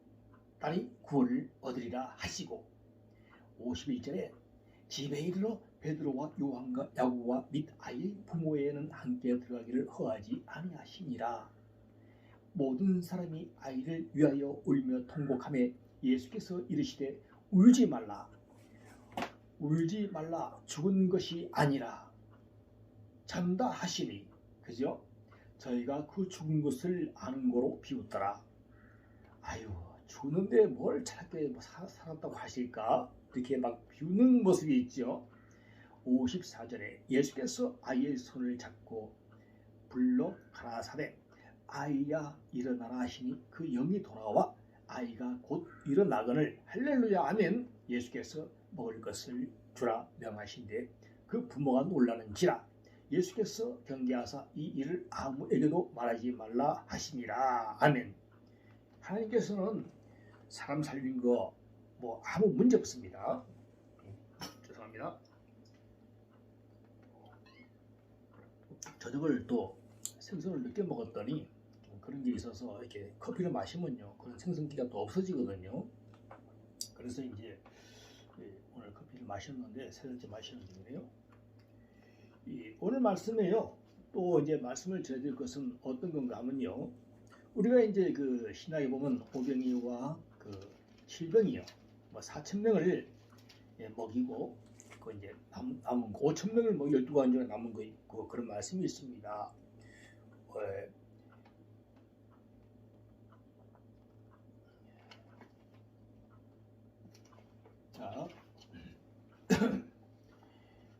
딸이 구원을 얻으리라 하시고 51절에 집에 이르러 베드로와 요한과 야고보와 및 아이의 부모에는 함께 들어가기를 허하지 아니하시니라. 모든 사람이 아이를 위하여 울며 통곡하며 예수께서 이르시되 울지 말라 죽은 것이 아니라 잔다 하시니 그죠? 저희가 그 죽은 것을 아는 거로 비웃더라. 아유 죽는데 뭘 저렇게 살았다고 하실까? 이렇게 막 비웃는 모습이 있죠. 54절에 예수께서 아이의 손을 잡고 불러 가라사대 아이야 일어나라 하시니 그 영이 돌아와 아이가 곧 일어나거늘 할렐루야 하면 예수께서 먹을 것을 주라 명하신데 그 부모가 놀라는지라 예수께서 경계하사 이 일을 아무에게도 말하지 말라 하시니라. 아멘. 하나님께서는 사람 살린 거 뭐 아무 문제 없습니다. 죄송합니다. 저녁을 또 생선을 늦게 먹었더니 좀 그런 게 있어서 이렇게 커피를 마시면요 그런 생선기가 또 없어지거든요. 그래서 이제 오늘 커피를 마셨는데 세 번째 마시는 중이네요. 오늘 말씀에요 또 이제 말씀을 드릴 것은 어떤 건가 하면요 우리가 이제 그 신약에 보면 오병이와 그 칠병이요 뭐 4,000명을 먹이고 그 이제 남은 거 5,000명을 뭐 12관절 남은 거 있고 그런 말씀이 있습니다. 자,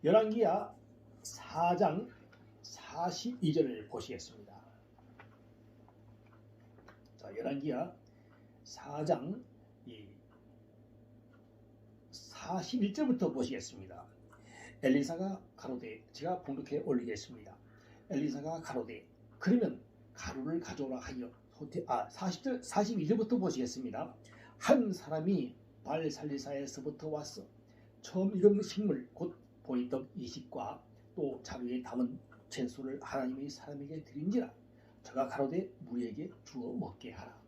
열왕기야 4장 42절을 보시겠습니다. 자, 열왕기야 4장 41절부터 보시겠습니다. 엘리사가 가로되 제가 봉독해 올리겠습니다. 엘리사가 가로되 그러면 가루를 가져오라 하여 42절부터 보시겠습니다. 한 사람이 발살리사에서부터 왔어 처음 익은 식물 곧 보리떡 20과 또 자루에 담은 채소를 하나님의 사람에게 드린지라 저가 가로되 무리에게 주어 먹게 하라.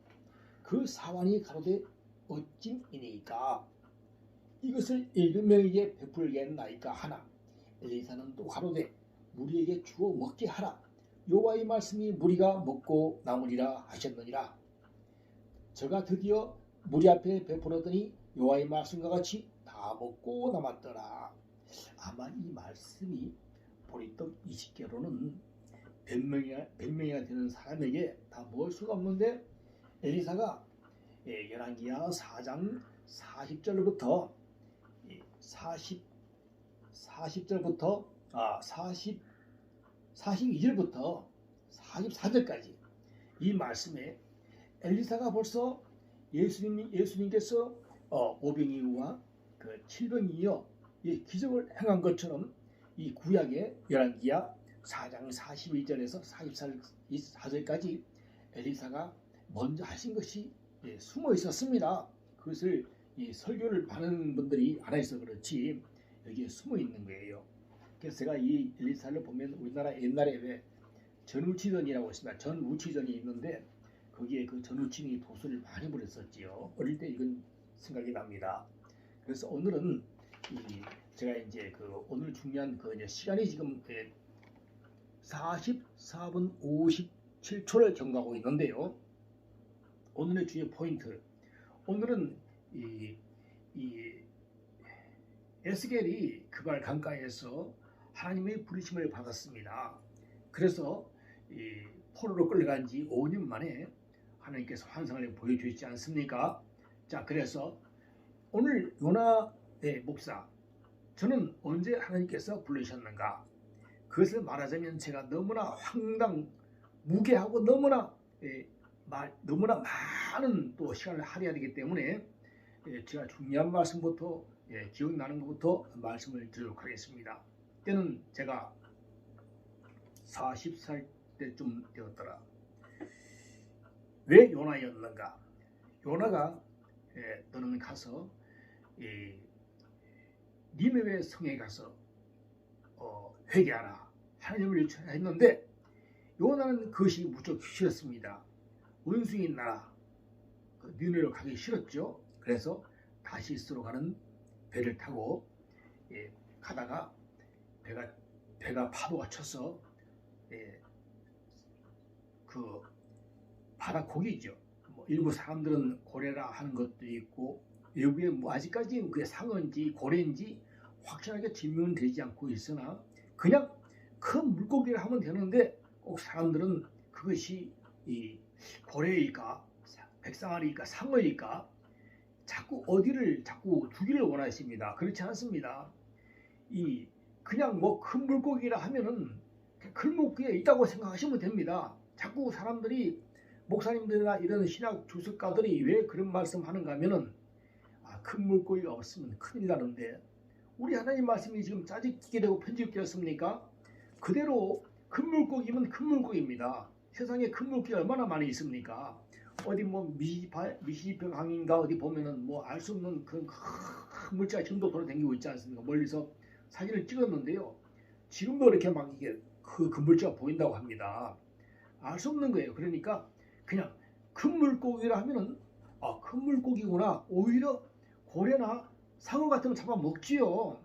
그 사환이 가로되 어찌이니까 이것을 7명에게 베풀겠나이까 하나 엘리사는 또 가로되 무리에게 주어 먹게 하라. 여호와의 말씀이 무리가 먹고 남으리라 하셨느니라. 저가 드디어 무리 앞에 베풀었더니 여호와의 말씀과 같이 다 먹고 남았더라. 아마 이 말씀이 보리떡 20개로는 100명이나 되는 사람에게 다 먹을 수가 없는데 엘리사가 열왕기야 4장 40절부터 42절부터 42절부터 44절까지 이 말씀에 엘리사가 벌써 예수님께서 오병이어와 그 칠병이어 기적을 행한 것처럼 이 구약의 열왕기야 4장 42절에서 44절까지 엘리사가 먼저 하신 것이 숨어 있었습니다. 그것을 설교를 많은 분들이 안 해서 그렇지 여기에 숨어 있는 거예요. 그래서 제가 이 엘리사를 보면 우리나라 옛날에 왜 전우치전이라고 있습니다. 전우치전이 있는데 거기에 그 전우치이 도수를 많이 부렸었지요. 어릴 때 이건 생각이 납니다. 그래서 오늘은 제가 이제 그 오늘 중요한 그 이제 시간이 지금 44분 57초를 경과하고 있는데요. 오늘의 주요 포인트. 오늘은 이 에스겔이 그발 강가에서 하나님의 부르심을 받았습니다. 그래서 이 포로로 끌려간 지 5년 만에 하나님께서 환상을 보여주시지 않습니까? 자, 그래서 오늘 요나의 목사, 저는 언제 하나님께서 부르셨는가? 그것을 말하자면 제가 너무나 무게하고 너무나 많은 또 시간을 할애해야 되기 때문에 제가 중요한 말씀부터 기억나는 것부터 말씀을 드리도록 하겠습니다. 때는 제가 40살 때쯤 되었더라. 왜 요나였는가? 요나가 너는 가서 니느웨 성에 가서 회개하라 하나님을 요청했는데 요나는 그것이 무척 싫었습니다. 원수인 나라 니느웨로 가기 싫었죠. 그래서 다시스로 가는 배를 타고 가다가 배가 파도가 쳐서 그 바다 고기죠. 일부 사람들은 고래라 하는 것도 있고 외부에 아직까지 그게 상어인지 고래인지 확실하게 증명은 되지 않고 있으나 그냥 큰 물고기를 하면 되는데 꼭 사람들은 그것이 이 고래일까 백상아리일까 상어일까 자꾸 두기를 원하십니다. 그렇지 않습니다. 그냥 큰 물고기라 하면은 글목기에 있다고 생각하시면 됩니다. 자꾸 사람들이 목사님들이나 이런 신학 주석가들이 왜 그런 말씀하는가 하면은 큰 물고기가 없으면 큰일 나는데 우리 하나님 말씀이 지금 짜집게 되고 편집되었습니까? 그대로 큰 물고기면 큰 물고기입니다. 세상에 큰 물고기가 얼마나 많이 있습니까? 어디 미시지평항인가 어디 보면은 알 수 없는 그런 큰 물체가 지금도 돌아다니고 있지 않습니까? 멀리서 사진을 찍었는데요. 지금도 이렇게 막 이게 그 물체가 보인다고 합니다. 알 수 없는 거예요. 그러니까 그냥 큰 물고기라 하면은 큰 물고기구나. 오히려 고래나 상어 같은 거 잡아먹지요.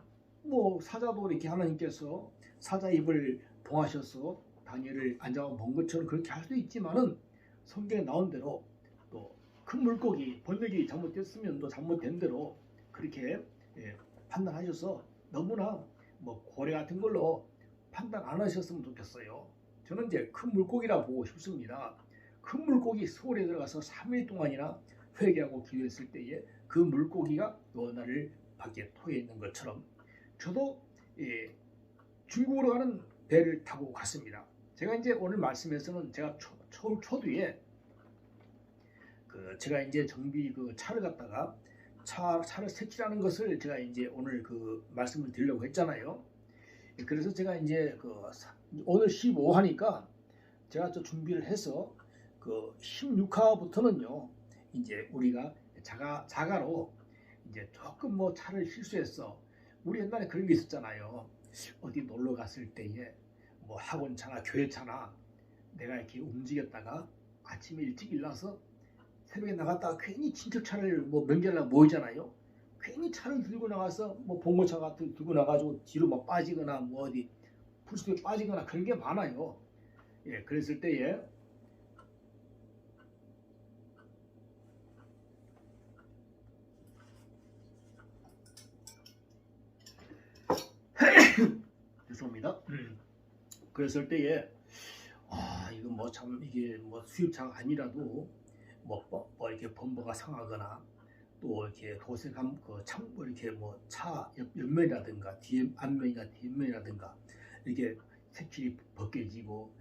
사자도 이렇게 하나님께서 사자 입을 봉하셔서 다니엘을 안 잡아먹은 것처럼 그렇게 할 수도 있지만은 성경에 나온 대로 또 큰 물고기 번역이 잘못됐으면 또 잘못된 대로 그렇게 판단하셔서 너무나 고래 같은 걸로 판단 안 하셨으면 좋겠어요. 저는 이제 큰 물고기라 보고 싶습니다. 큰 물고기 서울에 들어가서 3일 동안이나 회개하고 기도했을 때에 그 물고기가 요나를 밖에 토해 있는 것처럼 저도 중국으로 가는 배를 타고 갔습니다. 제가 이제 오늘 말씀에서는 제가 초두에 제가 이제 정비 차를 갖다가 차를 색칠하는 것을 제가 이제 오늘 말씀을 드리려고 했잖아요. 그래서 제가 이제 오늘 15화니까 제가 또 준비를 해서 16화부터는요 이제 우리가 자가로 이제 조금 차를 실수했어. 우리 옛날에 그런 게 있었잖아요. 어디 놀러 갔을 때에 학원차나 교회차나 내가 이렇게 움직였다가 아침에 일찍 일어나서 새벽에 나갔다가 괜히 친척차를 명절날 모이잖아요. 괜히 차를 들고 나가서 봉고차 같은 들고 나가지고 뒤로 빠지거나 어디 풀숲에 빠지거나 그런 게 많아요. 그랬을 때에 죄송합니다. 그랬을 때에 이거 참 이게 수입차가 아니라도 이렇게 범버가 상하거나 또 이렇게 도색한 이렇게 차 옆면이라든가 앞면이나 뒷면이라든가 이렇게 색칠이 벗겨지고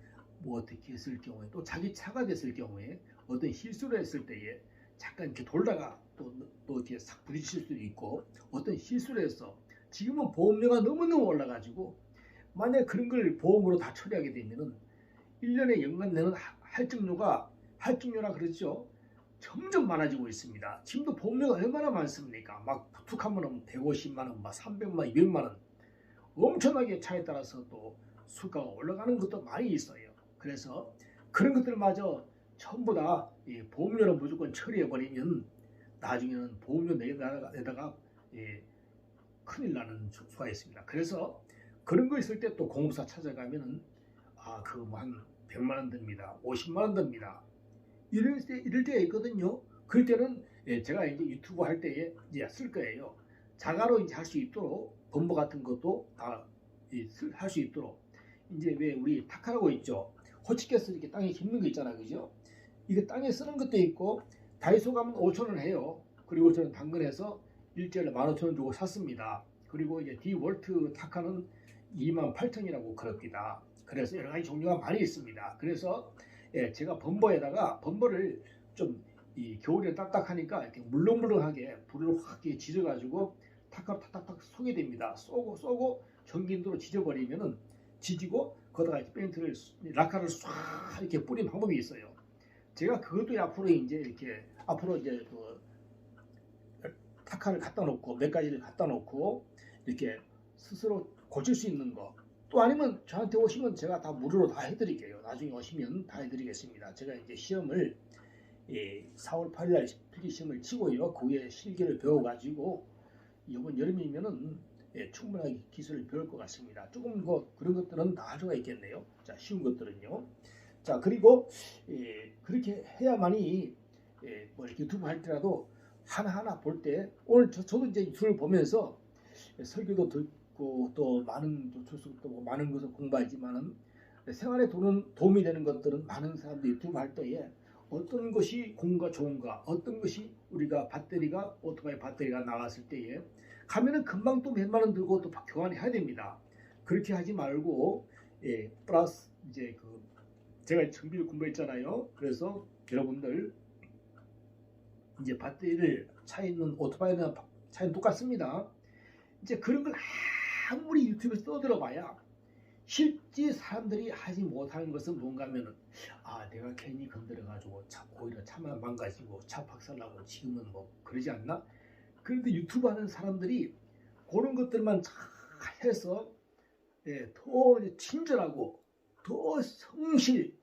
어떻게 했을 경우에 또 자기 차가 됐을 경우에 어떤 실수를 했을 때에 잠깐 이렇게 돌다가 또 이렇게 싹 부딪힐 수도 있고 어떤 실수를 해서 지금은 보험료가 너무너무 올라가지고 만약에 그런 걸 보험으로 다 처리하게 되면은 1년에 연간 내는 할증료라 그러죠. 점점 많아지고 있습니다. 지금도 보험료가 얼마나 많습니까? 툭 하면 150만 원, 300만 원, 200만 원 엄청나게 차에 따라서 또 수가가 올라가는 것도 많이 있어요. 그래서 그런 것들마저 전부 다 보험료를 무조건 처리해버리면 나중에는 보험료 내다가 큰일 나는 수가 있습니다. 그래서 그런 거 있을 때 또 공업사 찾아가면은 한 100만 원 듭니다. 50만 원 듭니다. 이럴 때가 있거든요. 그럴 때는 제가 이제 유튜브 할 때에 이제 쓸 거예요. 자가로 이제 할 수 있도록 범버 같은 것도 다 할 수 있도록 이제 왜 우리 타카라고 있죠. 호치케스 이렇게 땅에 심는 거 있잖아, 그죠? 이거 땅에 쓰는 것도 있고 다이소 가면 5,000원 해요. 그리고 저는 당근에서 일제를 15,000원 주고 샀습니다. 그리고 이제 디월트 타카는 28,000원이라고 그럽니다. 그래서 여러 가지 종류가 많이 있습니다. 그래서 제가 범버를 좀 이 겨울에 딱딱하니까 이렇게 물렁물렁하게 불을 확 지져가지고 타카로 탁탁탁 쏘게 됩니다. 쏘고 전기인도로 지져버리면은 지지고 거기다가 페인트를 라카를 쏴 이렇게 뿌린 방법이 있어요. 제가 그것도 앞으로 이제 그 타카를 갖다 놓고 몇 가지를 갖다 놓고 이렇게 스스로 고칠 수 있는 거. 또 아니면 저한테 오시면 제가 다 무료로 다 해드릴게요. 나중에 오시면 다 해드리겠습니다. 제가 이제 시험을 4월 8일날 필기 시험을 치고요. 그 후에 실기를 배워가지고 이번 여름이면은 충분하게 기술을 배울 것 같습니다. 조금 그런 것들은 다 할 수가 있겠네요. 자, 쉬운 것들은요. 자, 그리고 그렇게 해야만이 뭐 유튜브 할 때라도 하나하나 볼 때 오늘 저도 이제 유튜브를 보면서 설교도 듣고 또 많은 것을 공부하지만은 생활에 도움이 되는 것들은 많은 사람들이 유튜브 할 때에 어떤 것이 공부가 좋은가, 어떤 것이 우리가 오토바이 배터리가 나왔을 때에 가면은 금방 또 몇만 원 들고 또 교환해야 됩니다. 그렇게 하지 말고 플러스 이제 제가 정비를 공부했잖아요. 그래서 여러분들 이제 배터리를 차에 있는 오토바이나 차에는 똑같습니다. 이제 그런 걸 아무리 유튜브에서 떠들어봐야 실제 사람들이 하지 못하는 것은 뭔가 하면은 내가 괜히 건드려가지고 오히려 차만 망가지고 차 박살나고 지금은 뭐 그러지 않나? 그런데 유튜브 하는 사람들이 그런 것들만 잘 해서 더 친절하고 더 성실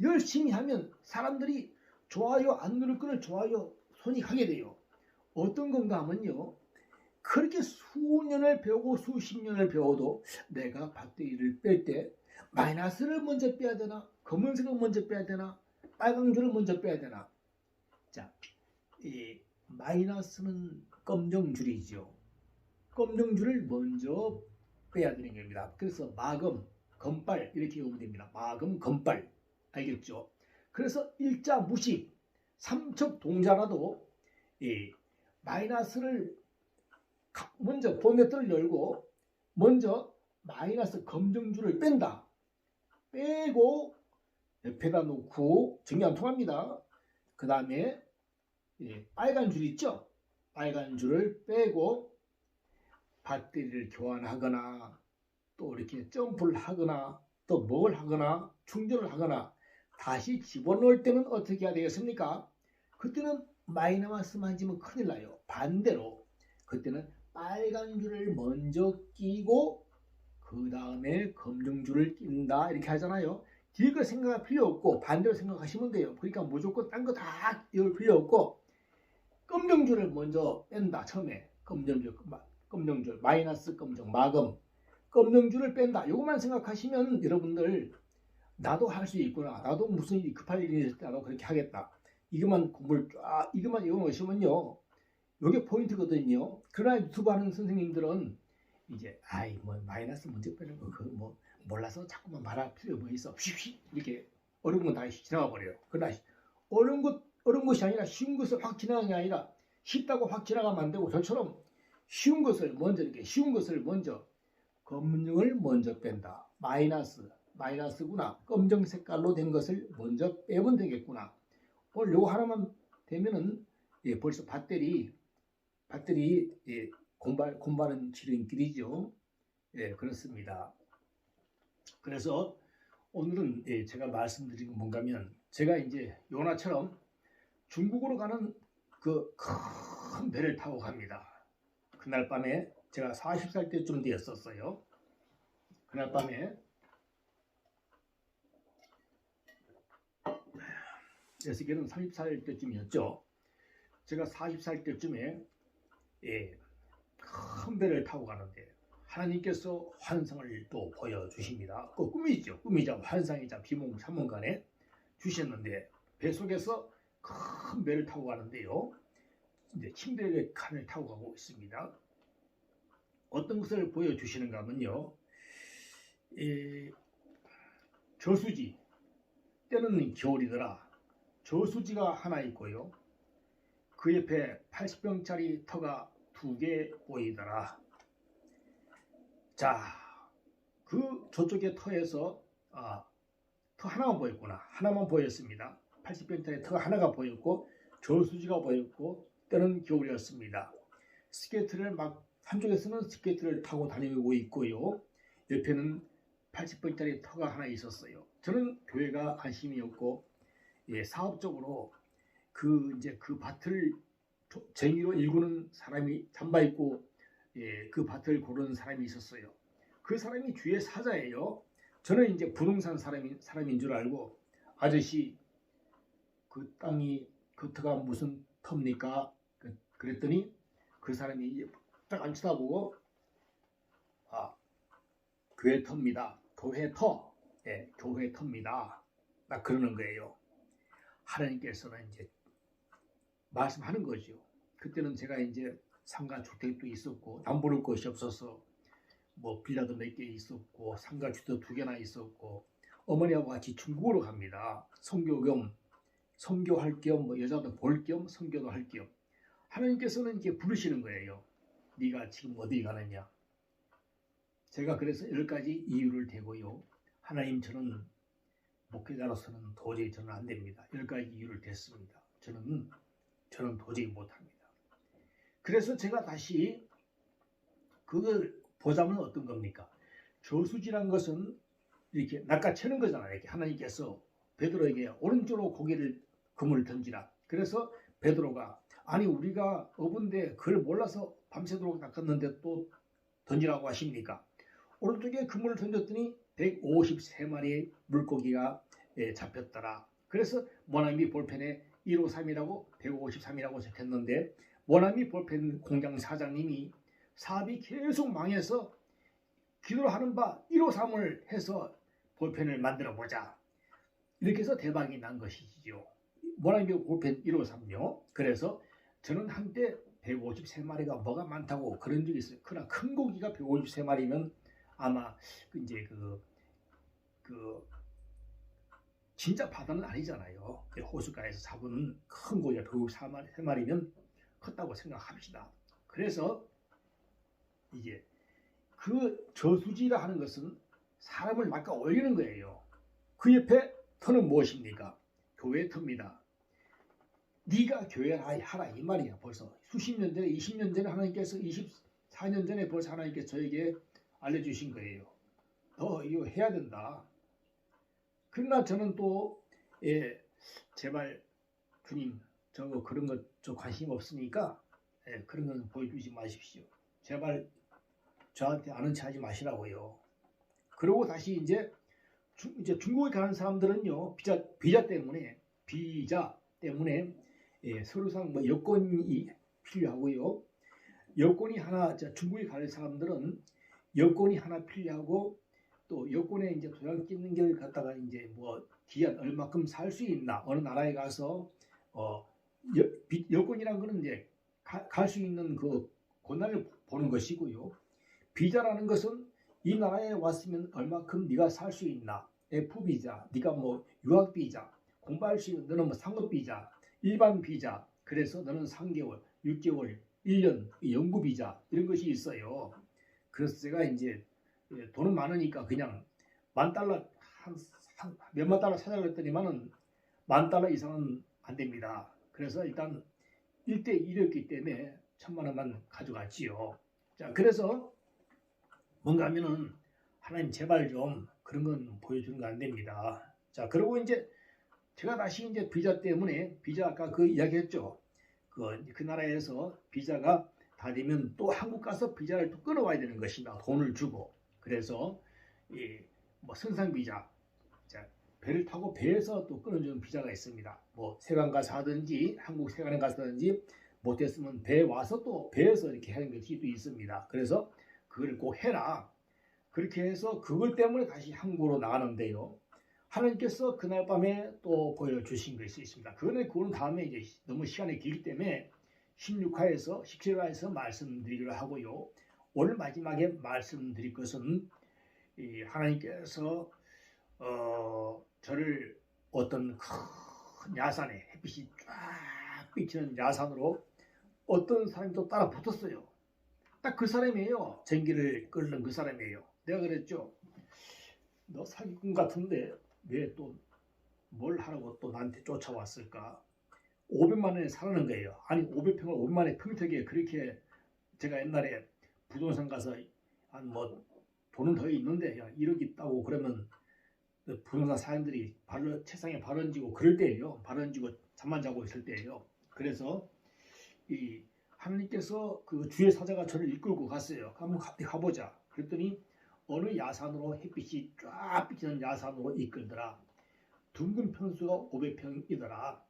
열심히 하면 사람들이 좋아요 안 누를 거를 좋아요 손이 가게 돼요. 어떤 건가 하면요. 그렇게 수년을 배우고 수십 년을 배워도 내가 배터리를 뺄 때 마이너스를 먼저 빼야 되나? 검은색을 먼저 빼야 되나? 빨간 줄을 먼저 빼야 되나? 자, 이 마이너스는 검정줄이죠. 검정줄을 먼저 빼야 되는 겁니다. 그래서 마금, 검빨 이렇게 보면 됩니다. 마금, 검빨 알겠죠? 그래서 일자 무식, 삼척 동자라도 마이너스를 먼저 본네트를 열고 먼저 마이너스 검정줄을 뺀다. 빼고 옆에다 놓고 전기 안 통합니다. 그 다음에 빨간 줄 있죠? 빨간 줄을 빼고 배터리를 교환하거나 또 이렇게 점프를 하거나 또 뭘 하거나 충전을 하거나 다시 집어넣을 때는 어떻게 해야 되겠습니까? 그때는 마이너스 만지면 큰일 나요. 반대로 그때는 빨간 줄을 먼저 끼고 그 다음에 검정줄을 낀다 이렇게 하잖아요. 뒤에 생각할 필요 없고 반대로 생각하시면 돼요. 그러니까 무조건 딴 거 다 이럴 필요 없고 검정줄을 먼저 뺀다. 처음에 검정줄 마이너스 검정 마금 검정줄을 뺀다. 이것만 생각하시면 여러분들 나도 할 수 있구나. 나도 무슨 급할 일이 있을 때 나도 그렇게 하겠다. 이것만 외우시면요. 이게 포인트거든요. 그러나 유튜브 하는 선생님들은 이제 마이너스 먼저 빼는 거 그거 뭐 몰라서 자꾸만 말할 필요 뭐 있어. 휙휙 이렇게 어려운 건 다 지나가 버려요. 그러나 어려운 것이 아니라 쉬운 것을 확 지나가는 게 아니라 쉽다고 확 지나가면 안 되고 저처럼 쉬운 것을 먼저 검정을 먼저 뺀다. 마이너스구나. 검정 색깔로 된 것을 먼저 빼면 되겠구나. 오늘 요거 하나만 되면은 벌써 배터리 공부하는 지름길이죠. 그렇습니다. 그래서 오늘은 제가 말씀드린 건 뭔가면 제가 이제 요나처럼 중국으로 가는 그 큰 배를 타고 갑니다. 그날 밤에 제가 40살 때쯤 되었었어요. 그날 밤에 에스겔은 30살 때쯤이었죠. 제가 40살 때쯤에 큰 배를 타고 가는데 하나님께서 환상을 또 보여주십니다. 그 꿈이자 환상이자 비몽 사몽간에 주셨는데 배 속에서 큰 배를 타고 가는데요. 이제 침대의 칸을 타고 가고 있습니다. 어떤 것을 보여주시는가 하면요. 저수지, 때는 겨울이더라. 저수지가 하나 있고요. 그 옆에 80병짜리 터가 2개 보이더라. 자, 그 저쪽의 터에서 터 하나만 보였구나. 하나만 보였습니다. 80병짜리 터가 하나가 보였고 저수지가 보였고 때는 겨울이었습니다. 스케이트를 막 한쪽에서는 스케이트를 타고 다니고 있고요. 옆에는 80병짜리 터가 하나 있었어요. 저는 교회가 관심이었고 사업적으로 그 밭을 쟁이로 일구는 사람이 잠바 입고 그 밭을 고르는 사람이 있었어요. 그 사람이 주의 사자예요. 저는 이제 부동산 사람인 줄 알고 아저씨 그 땅이 그 터가 무슨 터입니까? 그랬더니 그 사람이 딱 안 쳐다보고 교회 터입니다. 교회 터. 교회 터입니다. 딱 그러는 거예요. 하나님께서는 이제 말씀하는 거죠. 그때는 제가 이제 상가 주택도 있었고 남부를 곳이 없어서 뭐 빌라도 몇 개 있었고 상가 주택도 2개나 있었고 어머니하고 같이 중국으로 갑니다. 선교할 겸 뭐 여자도 볼 겸 선교도 할 겸 하나님께서는 이렇게 부르시는 거예요. 네가 지금 어디 가느냐. 제가 그래서 10가지 이유를 대고요. 하나님 저는 목회자로서는 도저히 저는 안 됩니다. 10가지 이유를 댔습니다. 저는 도저히 못합니다. 그래서 제가 다시 그걸 보자면 어떤 겁니까? 저수지란 것은 이렇게 낚아채는 거잖아요. 이렇게 하나님께서 베드로에게 오른쪽으로 금을 던지라. 그래서 베드로가 아니 우리가 어부인데 그걸 몰라서 밤새도록 낚았는데 또 던지라고 하십니까? 오른쪽에 그물을 던졌더니 153마리의 물고기가 잡혔더라. 그래서 모나미 볼펜에 153이라고 153이라고 적혔는데 모나미 볼펜 공장 사장님이 사업이 계속 망해서 기도를 하는 바 153을 해서 볼펜을 만들어 보자. 이렇게 해서 대박이 난 것이지요. 모나미 볼펜 153요. 그래서 저는 한때 153마리가 뭐가 많다고 그런 적이 있어요. 그러나 큰 고기가 153마리면 아마 이제 진짜 바다는 아니잖아요. 호숫가에서 잡은 큰 고기가 153마리면 컸다고 생각합시다. 그래서 이제 그 저수지라 하는 것은 사람을 낚아 올리는 거예요. 그 옆에 터는 무엇입니까? 교회 터입니다. 네가 교회를 하라 이 말이야. 벌써 수십 년 전에 20년 전에 하나님께서 24년 전에 벌써 하나님께서 저에게 알려주신 거예요. 너 이거 해야 된다. 그러나 저는 또 제발 주님 그런 것 저 관심 없으니까 그런 건 보여주지 마십시오. 제발 저한테 아는 체 하지 마시라고요. 그리고 다시 이제 중국에 가는 사람들은요 비자 때문에 서류상 뭐 여권이 필요하고요. 여권이 하나 중국에 갈 사람들은 여권이 하나 필요하고 또 여권에 이제 도장 찍는 걸 갖다가 이제 뭐 기한 얼마큼 살 수 있나 어느 나라에 가서 여권이란 거는 이제 갈 수 있는 그 권한을 보는 것이고요. 비자라는 것은 이 나라에 왔으면 얼마큼 네가 살 수 있나 F비자, 네가 뭐 유학비자, 공부할 수 있는 너는 뭐 상업비자, 일반 비자, 그래서 너는 3개월, 6개월, 1년 연구비자 이런 것이 있어요. 그래서 제가 이제 돈은 많으니까 그냥 $10,000 몇만 달러 찾아라 했더니만은 $10,000 이상은 안 됩니다. 그래서 일단 1대1이었기 때문에 1,000,000원만 가져갔지요. 자, 그래서 뭔가 하면은 하나님 제발 좀 그런 건 보여주는 거 안 됩니다. 자, 그리고 이제 제가 다시 이제 비자 때문에 아까 그 이야기했죠. 그 나라에서 비자가 다 되면 또 한국 가서 비자를 또 끊어와야 되는 것입니다. 돈을 주고. 그래서 뭐 선상 비자, 배를 타고 배에서 또 끊어주는 비자가 있습니다. 뭐 세관 가서 하든지 한국 세관에 가서 하든지 못했으면 배 와서 또 배에서 이렇게 하는 것이 또 있습니다. 그래서 그걸 꼭 해라. 그렇게 해서 그걸 때문에 다시 한국으로 나가는데요. 하나님께서 그날 밤에 또 보여주신 것이 있습니다. 그거는 다음에 이제 너무 시간이 길기 때문에 16화에서 17화에서 말씀드리기로 하고요. 오늘 마지막에 말씀드릴 것은 이 하나님께서 저를 어떤 큰 야산에 햇빛이 쫙 비치는 야산으로 어떤 사람이 또 따라 붙었어요. 딱 그 사람이에요. 전기를 끌는 그 사람이에요. 내가 그랬죠. 너 사기꾼 같은데 왜 또 뭘 하라고 또 나한테 쫓아왔을까? 500만 원에 사라는 거예요. 아니 500평을 500만 원에 평택에 그렇게 제가 옛날에 부동산 가서 한 뭐 돈은 더 있는데 야 1억 있다고 그러면 부동산 사람들이 책상에 발 얹고 그럴 때예요. 발 얹고 잠만 자고 있을 때예요. 그래서 이 하나님께서 그 주의 사자가 저를 이끌고 갔어요. 한번 가보자. 그랬더니 어느 야산으로 햇빛이 쫙 비치는 야산으로 이끌더라. 둥근 평수가 500평이더라.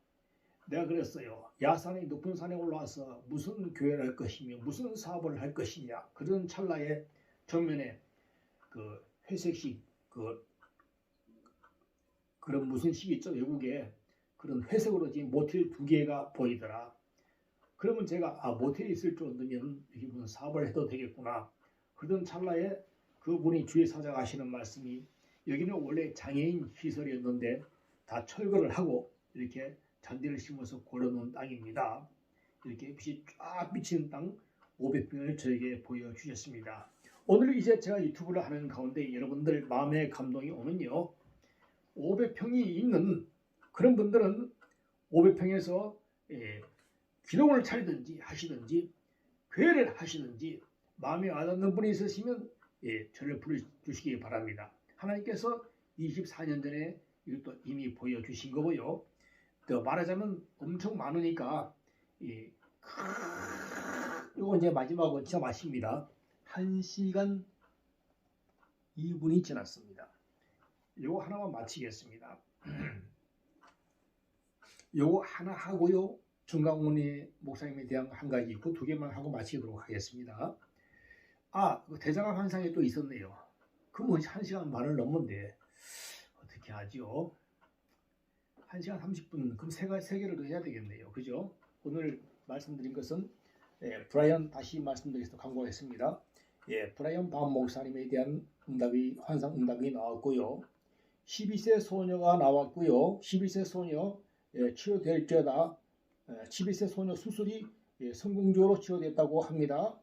내가 그랬어요. 야산의 높은 산에 올라와서 무슨 교회를 할 것이며 무슨 사업을 할 것이냐. 그런 찰나에 정면에 그 회색식 그런 무슨 식 있죠. 외국에 그런 회색으로 지금 모텔 2개가 보이더라. 그러면 제가 모텔이 있을 정도면 여기 무슨 사업을 해도 되겠구나. 그러던 찰나에 그분이 주의 사자가 하시는 말씀이 여기는 원래 장애인 시설이었는데 다 철거를 하고 이렇게 잔디를 심어서 골라놓은 땅입니다. 이렇게 빛이 쫙 비치는 땅 500평을 저에게 보여주셨습니다. 오늘 이제 제가 유튜브를 하는 가운데 여러분들 마음에 감동이 오면요. 500평이 있는 그런 분들은 500평에서 기도원을 차리든지 하시든지 교회를 하시든지 마음에 와닿는 분이 있으시면 저를 불러주시기 바랍니다. 하나님께서 24년 전에 이것도 이미 보여주신 거고요. 또 말하자면 엄청 많으니까 이거 이제 마지막은 진짜 맛입니다. 1시간 2분이 지났습니다. 요거 하나만 마치겠습니다. 요거 하나 하고요. 중강훈이 목사님에 대한 한 가지 있고 2개만 하고 마치도록 하겠습니다. 그 대장암 환상이 또 있었네요. 그럼 1시간 반을 넘는데 어떻게 하죠? 1시간 30분 그럼 세 개를 더 해야 되겠네요. 그죠? 오늘 말씀드린 것은 브라이언 다시 말씀드리겠습니다. 광고했습니다. 브라이언 반 목사님에 대한 환상 응답이 나왔고요. 12세 소녀가 나왔고요. 12세 소녀 치료될지어다. 12세 소녀 수술이 성공적으로 치료됐다고 합니다.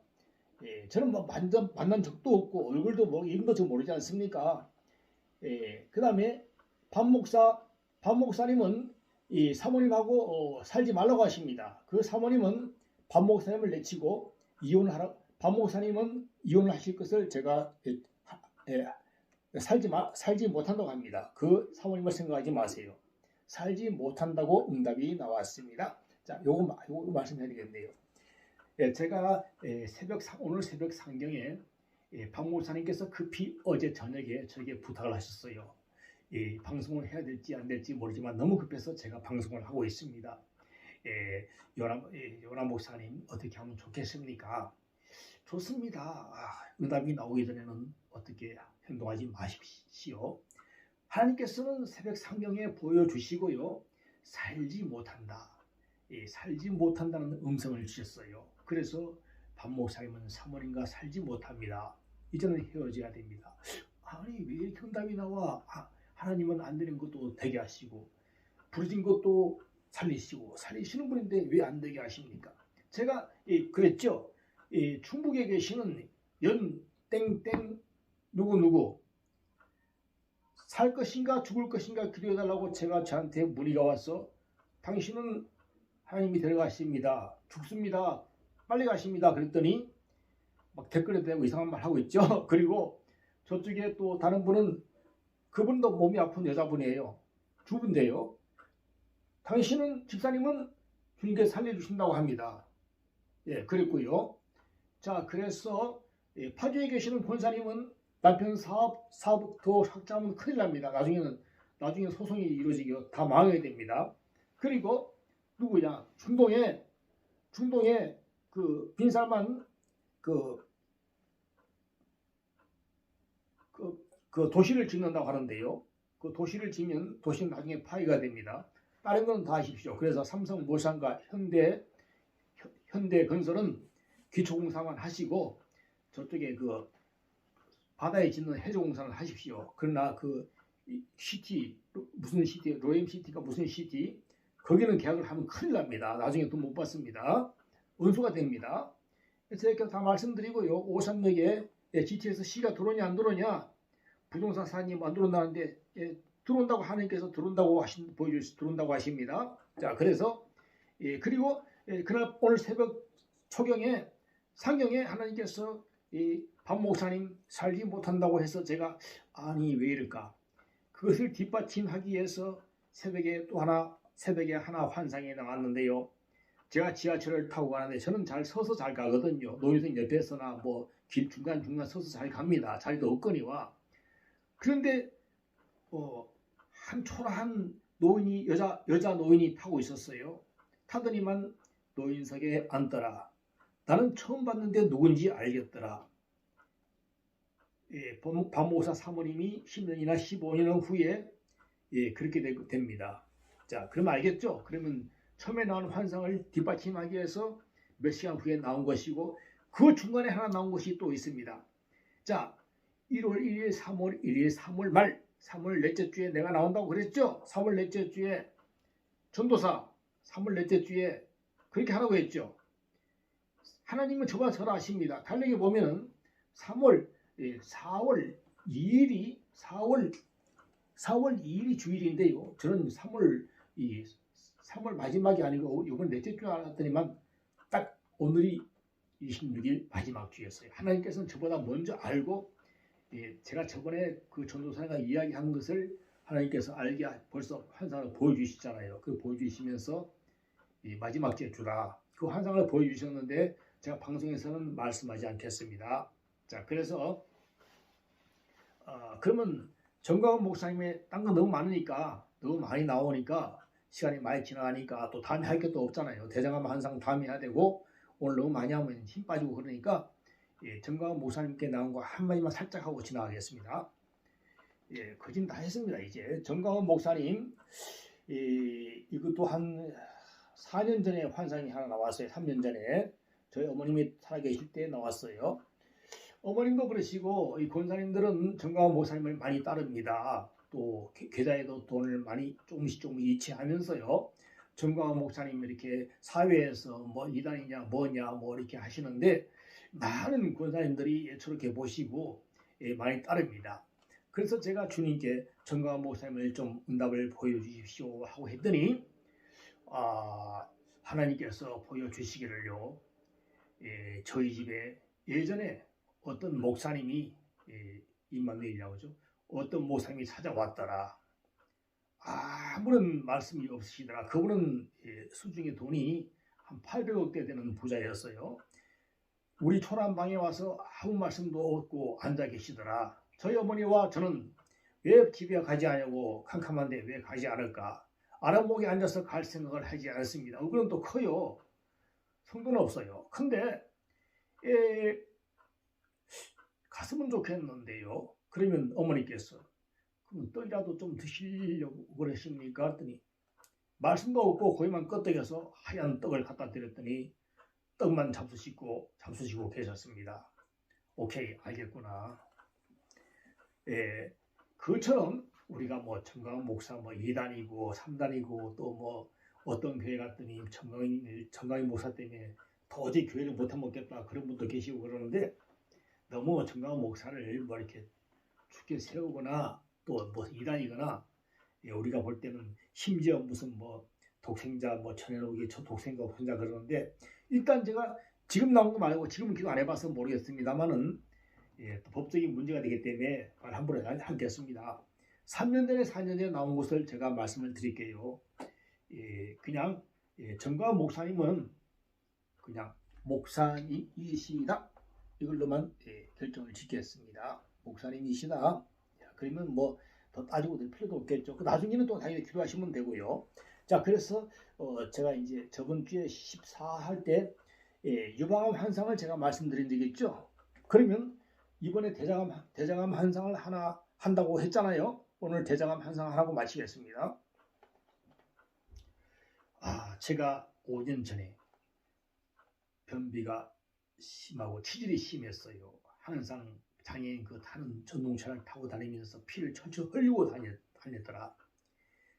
저는 뭐 만난 적도 없고 얼굴도 뭐 이름도 좀 모르지 않습니까? 그 다음에 반 목사님은 이 사모님하고 살지 말라고 하십니다. 그 사모님은 반 목사님을 내치고 반 목사님은 이혼을 하실 것을 제가 살지 못한다고 합니다. 그 사모님을 생각하지 마세요. 살지 못한다고 응답이 나왔습니다. 자, 요거 말씀해야 되겠네요. 제가 오늘 새벽 상경에 박 목사님께서 급히 어제 저녁에 저에게 부탁을 하셨어요. 방송을 해야 될지 안 될지 모르지만 너무 급해서 제가 방송을 하고 있습니다. 요나 목사님 어떻게 하면 좋겠습니까? 좋습니다. 응답이 나오기 전에는 어떻게 행동하지 마십시오. 하나님께서는 새벽 상경에 보여주시고요. 살지 못한다는 음성을 주셨어요. 그래서 박 목사님은 사모님과 살지 못합니다. 이제는 헤어져야 됩니다. 아니 왜 이렇게 응답이 나와? 하나님은 안 되는 것도 되게 하시고 부르진 것도 살리시는 분인데 왜 안 되게 하십니까? 제가 그랬죠. 충북에 계시는 연 땡땡 누구 살 것인가 죽을 것인가 기도해달라고 저한테 문의가 와서 당신은 하나님이 데려가십니다. 죽습니다. 빨리 가십니다. 그랬더니 막 댓글에 대고 이상한 말 하고 있죠. 그리고 저쪽에 또 다른 분은 그분도 몸이 아픈 여자분이에요. 주부인데요. 당신은 집사님은 주님께 살려주신다고 합니다. 그랬고요. 자, 그래서 파주에 계시는 권사님은 남편 사업 더 확장하면 큰일 납니다. 나중에 소송이 이루어지게 다 망해야 됩니다. 그리고 누구야? 중동에 그 빈살만 그 도시를 짓는다고 하는데요. 그 도시를 지면 도시는 나중에 파괴가 됩니다. 다른 건 다 하십시오. 그래서 삼성물산과 현대건설은 기초공사만 하시고 저쪽에 그 바다에 짓는 해저공사를 하십시오. 그러나 그 시티 무슨 시티 로엠 시티가 무슨 시티 거기는 계약을 하면 큰일 납니다. 나중에 돈 못 받습니다. 은수가 됩니다. 그래서 이렇게 다 말씀드리고요. 오산역에 GT에서 시가 들어오냐 안 들어오냐 부동산 사장님 안 들어온다는데 들어온다고 하나님께서 들어온다고 하십니다. 자 그래서 그리고 그날 오늘 새벽 초경에 상경에 하나님께서 박 목사님 살지 못한다고 해서 제가 아니 왜 이럴까 그것을 뒷받침하기 위해서 새벽에 하나 환상이 나왔는데요. 제가 지하철을 타고 가는데 저는 잘 서서 잘 가거든요. 노인선 옆에서나 뭐 길 중간중간 서서 잘 갑니다. 자리도 없거니와. 그런데 한 초라한 노인이 여자 노인이 타고 있었어요. 타더니만 노인석에 앉더라. 나는 처음 봤는데 누군지 알겠더라. 박목사 사모님이 10년이나 15년 후에 그렇게 됩니다. 자, 그럼 알겠죠? 그러면 처음에 나온 환상을 뒷받침하기 위해서 몇 시간 후에 나온 것이고 그 중간에 하나 나온 것이 또 있습니다. 자, 1월 1일, 3월 1일, 3월 말, 3월 넷째 주에 내가 나온다고 그랬죠? 3월 넷째 주에 전도사, 3월 넷째 주에 그렇게 하라고 했죠? 하나님은 저와 저를 아십니다. 달력에 보면은 4월 2일이 4월 2일이 주일인데요. 저는 3월 마지막이 아니고 이번 넷째 주 알았더니만 딱 오늘이 26일 마지막 주였어요. 하나님께서는 저보다 먼저 알고 제가 저번에 그 전도사가 이야기한 것을 하나님께서 알게 벌써 환상을 보여주시잖아요. 그 보여주시면서 마지막 주라 그 환상을 보여주셨는데 제가 방송에서는 말씀하지 않겠습니다. 자 그래서 그러면 정광훈 목사님의 딴 거 너무 많으니까 너무 많이 나오니까 시간이 많이 지나가니까 또 다음에 할 것도 없잖아요. 대장암 환상 다음에 해야 되고 오늘 너무 많이 하면 힘 빠지고 그러니까 정광훈 목사님께 나온 거 한마디만 살짝 하고 지나가겠습니다. 거진 다 했습니다. 이제 정광훈 목사님 이것도 한 4년 전에 환상이 하나 나왔어요. 3년 전에 저희 어머님이 살아계실 때 나왔어요. 어머님도 그러시고 이 권사님들은 정광훈 목사님을 많이 따릅니다. 또 계좌에도 돈을 많이 조금씩 이체하면서요. 정광훈 목사님 이렇게 사회에서 뭐 이단이냐 뭐냐 뭐 이렇게 하시는데 많은 권사님들이 저렇게 보시고 많이 따릅니다. 그래서 제가 주님께 정광훈 목사님을 좀 응답을 보여주십시오 하고 했더니 하나님께서 보여주시기를요. 저희 집에 예전에 어떤 목사님이 임마누엘이라고 하죠. 어떤 목사님이 찾아왔더라. 아무런 말씀이 없으시더라. 그분은 수중에 돈이 한 800억대 되는 부자였어요. 우리 초란방에 와서 아무 말씀도 없고 앉아 계시더라. 저희 어머니와 저는 왜 집에 가지 않냐고 캄캄한데 왜 가지 않을까. 아랫목에 앉아서 갈 생각을 하지 않습니다. 그건 또 커요. 성도는 없어요. 근데 갔으면 좋겠는데요. 그러면 어머니께서 그럼 떡이라도 좀 드시려고 그러십니까? 했더니 말씀도 없고 거기만 끄덕여서 하얀 떡을 갖다 드렸더니 떡만 잡수시고 계셨습니다. 오케이 알겠구나. 그처럼 우리가 뭐 정광훈 목사 뭐 2단이고 3단이고 또 뭐 어떤 교회 갔더니 정광훈 목사 때문에 도저히 교회를 못 해먹겠다 그런 분도 계시고 그러는데 너무 정광훈 목사를 뭐 이렇게 죽게 세우거나 또 뭐 2단이거나 우리가 볼 때는 심지어 무슨 뭐 독생자 뭐 천연옥이 독생자 혼자 그러는데 일단 제가 지금 나온 거 말고 지금은 기도 안 해봐서 모르겠습니다만은 또 법적인 문제가 되기 때문에 말 함부로 하겠습니다. 3년 전에 4년 전에 나온 것을 제가 말씀을 드릴게요. 그냥 정광훈 목사님은 그냥 목사님이시다 이걸로만 결정을 짓겠습니다. 목사님이시다. 그러면 뭐 더 따지고 될 필요도 없겠죠. 나중에는 또 당연히 기도하시면 되고요. 자 그래서 제가 이제 저번 주에 14 할 때 유방암 환상을 제가 말씀드린 적이 있죠. 그러면 이번에 대장암 환상을 하나 한다고 했잖아요. 오늘 대장암 환상 하고 마치겠습니다. 제가 5년 전에 변비가 심하고 치질이 심했어요. 항상 장애인 그 타는 전동차를 타고 다니면서 피를 철철 흘리고 다녔더라.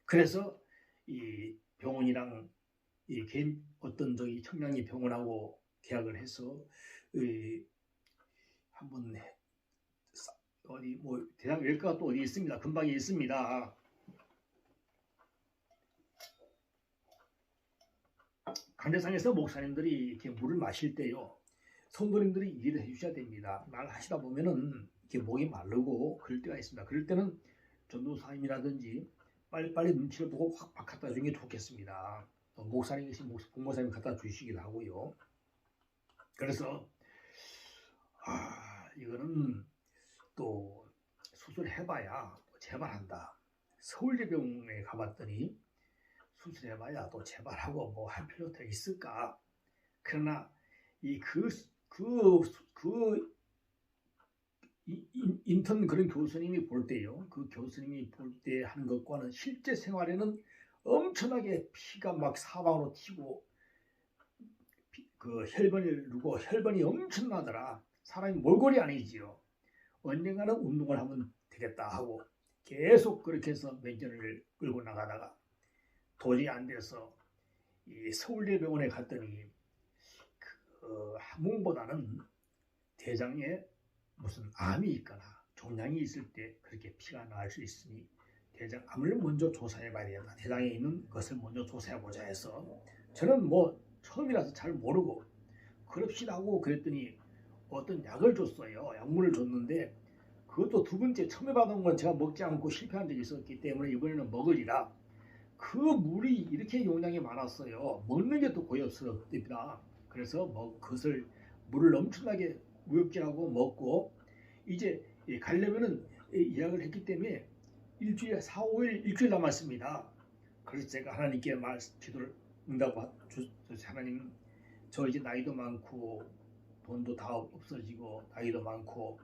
그래서 이 병원이랑 이 개인 어떤 저기 청량리 병원하고 계약을 해서 한번 어디 뭐 대학 외과가 또 어디 있습니다. 근방에 있습니다. 간대상에서 목사님들이 이렇게 물을 마실 때요, 성도님들이 이해를 해주셔야 됩니다. 말 하시다 보면은 이렇게 목이 마르고 그럴 때가 있습니다. 그럴 때는 전도사님이라든지 빨리빨리 눈치를 보고 확 갖다 주는 게 좋겠습니다. 또 목사님 계신 목사님 갖다 주시기도 하고요. 그래서 이거는 또 수술해봐야 재발한다. 서울대병원에 가봤더니 수술해봐야 또 재발하고 뭐 할 필요가 있을까? 그러나 인턴 그런 교수님이 볼 때요, 그 교수님이 볼 때 하는 것과는 실제 생활에는 엄청나게 피가 막 사방으로 튀고 그 혈변을 누르고 혈변이 엄청나더라. 사람이 몰골이 아니지요. 언젠가는 운동을 하면 되겠다 하고 계속 그렇게 해서 몇 년을 끌고 나가다가 도저히 안 돼서 이 서울대병원에 갔더니 항문보다는 대장에 무슨 암이 있거나 종양이 있을 때 그렇게 피가 나올 수 있으니 대장암을 먼저 조사해 봐야 된다. 대장에 있는 것을 먼저 조사해 보자 해서 저는 뭐 처음이라서 잘 모르고 그럽시다 하고 그랬더니 어떤 약을 줬어요. 약물을 줬는데 그것도 두 번째 처음에 받은 건 제가 먹지 않고 실패한 적이 있었기 때문에 이번에는 먹으리라. 그 물이 이렇게 용량이 많았어요. 먹는 게 또 고엽스럽답니다. 그래서 그것을 물을 엄청나게 무역질하고 먹고 이제 가려면은 예약을 했기 때문에 일주일에 4, 5일 일주일 남았습니다. 그래서 제가 하나님께 기도를 응답 주셔서 하나님, 저 이제 나이도 많고 돈도 다 없어지고 나이도 많고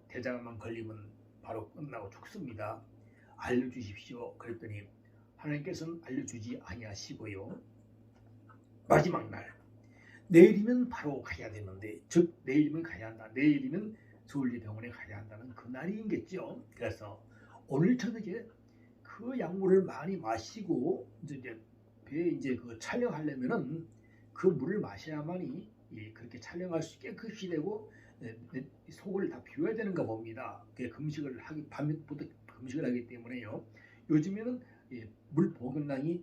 대장암만 걸리면 바로 끝나고 죽습니다. 알려주십시오. 그랬더니 하나님께서는 알려주지 아니하시고요, 마지막 날 내일이면 바로 가야 되는데, 즉 내일이면 가야 한다. 내일이면 서울대병원에 가야 한다는 그 날이겠죠. 그래서 오늘 저녁에 그 약물을 많이 마시고 이제 배에 이제 그 촬영하려면은 그 물을 마셔야만이 그렇게 촬영할 수 깨끗이 되고 속을 다 비워야 되는가 봅니다. 금식을 밤부터 금식을 하기 때문에요. 요즘에는 물 복용량이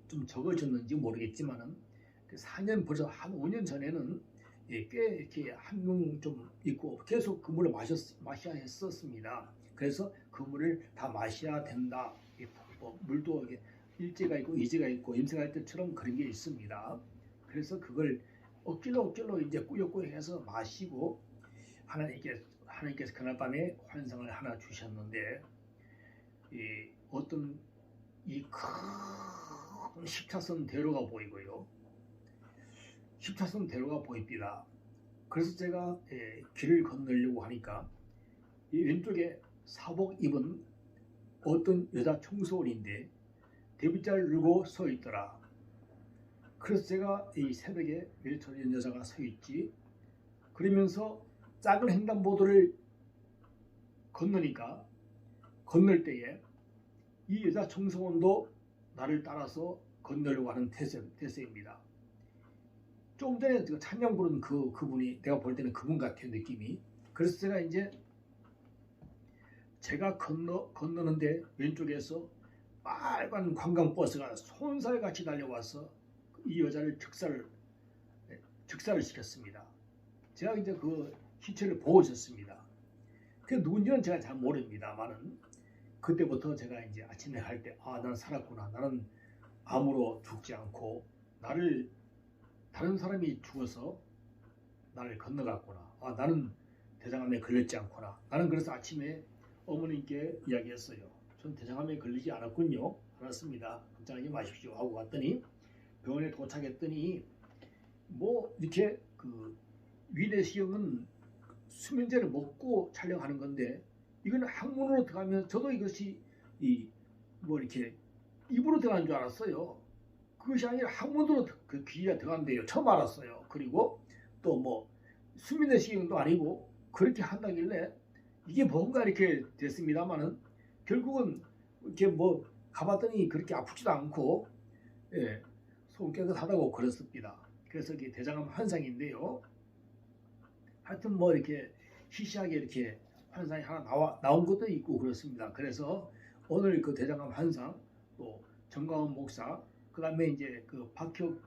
좀 적어졌는지 모르겠지만은 4년 벌써 한 5년 전에는 꽤 이렇게 한명 좀 있고 계속 그 물을 마셔야 했었습니다. 그래서 그 물을 다 마셔야 된다. 물도 일제가 있고 이제가 있고 염세가 있을 때처럼 그런 게 있습니다. 그래서 그걸 억지로 이제 꾸역꾸역해서 마시고 하나님께서 그날 밤에 환상을 하나 주셨는데 어떤 큰 10차선 대로가 보이고요. 10차선 대로가 보입니다. 그래서 제가 길을 건너려고 하니까 이 왼쪽에 사복 입은 어떤 여자 청소년인데 데뷔자를 누르고 서 있더라. 그래서 제가 이 새벽에 왜 저런 여자가 서 있지? 그러면서 작은 횡단보도를 건널 때에 이 여자 청소년도 나를 따라서 건너려고 하는 태세입니다. 좀 전에 찬양 부른 그분이 내가 볼 때는 그분 같아요, 느낌이. 그래서 제가 건너는데 왼쪽에서 빨간 관광버스가 손살같이 달려와서 이 여자를 즉사를 시켰습니다. 제가 이제 그 시체를 보고 있었습니다. 그게 누군지는 제가 잘 모릅니다만은 그때부터 제가 이제 아침에 갈 때 나는 살았구나. 나는 암으로 죽지 않고 다른 사람이 죽어서 나를 건너갔구나. 나는 대장암에 걸렸지 않구나. 나는 그래서 아침에 어머님께 이야기했어요. 전 대장암에 걸리지 않았군요. 알았습니다. 걱정하지 마십시오 하고 갔더니 병원에 도착했더니 뭐 이렇게 위내시경은 수면제를 먹고 촬영하는 건데 이거는 항문으로 들어가면 저도 이것이 이렇게 입으로 들어가는 줄 알았어요. 그것이 아니라 항문으로 그 귀가 들어간대요. 처음 알았어요. 그리고 또 뭐 수면내시경도 아니고 그렇게 한다길래 이게 뭔가 이렇게 됐습니다만은 결국은 이렇게 뭐 가봤더니 그렇게 아프지도 않고 예, 속 깨끗하다고 그랬습니다. 그래서 이게 대장암 환상인데요. 하여튼 뭐 이렇게 희시하게 이렇게 환상이 하나 나온 것도 있고 그렇습니다. 그래서 오늘 그 대장암 환상 또 정광훈 목사 그 다음에 이제 그 박혁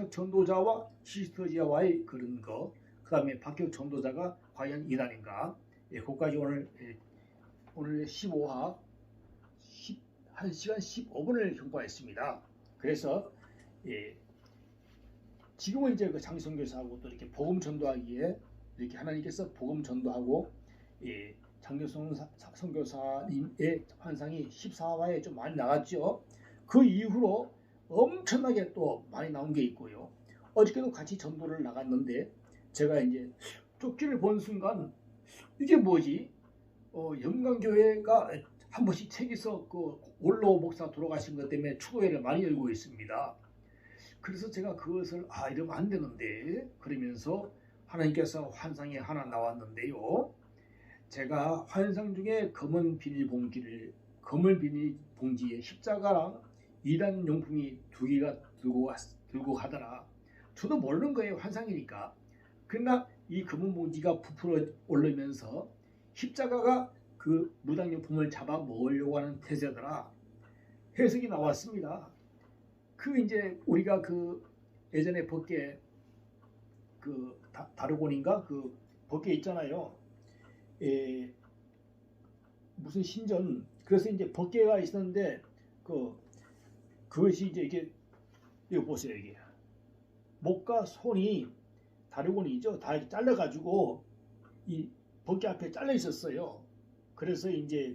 전도자와 시스터지아와의 그런 거, 그 다음에 박혁 전도자가 과연 이단인가, 예, 그까지 오늘 15화 1시간 15분을 형보했습니다. 그래서 예, 지금은 이제 그 장성교사하고 또 이렇게 복음 전도하기에 이렇게 하나님께서 복음 전도하고 예, 장교성 선교사님의 환상이 14화에 좀 많이 나갔죠. 그 이후로 엄청나게 또 많이 나온 게 있고요. 어저께도 같이 전도를 나갔는데 제가 이제 쪽지를 본 순간 이게 뭐지? 영광교회가 한 번씩 책에서 그 올로 목사 돌아가신 것 때문에 추도회를 많이 열고 있습니다. 그래서 제가 그것을 이러면 안 되는데 그러면서 하나님께서 환상이 하나 나왔는데요. 제가 환상 중에 검은 비닐봉지에 십자가랑 이단 용품이 두 개가 들고 가더라. 저도 모르는 거예요. 환상이니까. 그러나 이 검은 봉지가 부풀어 오르면서 십자가가 그 무당용품을 잡아 먹으려고 하는 태세더라. 해석이 나왔습니다. 그 이제 우리가 그 예전에 법계 그 다르곤인가 그 법계 있잖아요. 무슨 신전 그래서 이제 법계가 있었는데 그것이 이제 이거 보세요. 이게 목과 손이 다르곤이죠. 다 이렇게 잘라가지고 이 법계 앞에 잘려 있었어요. 그래서 이제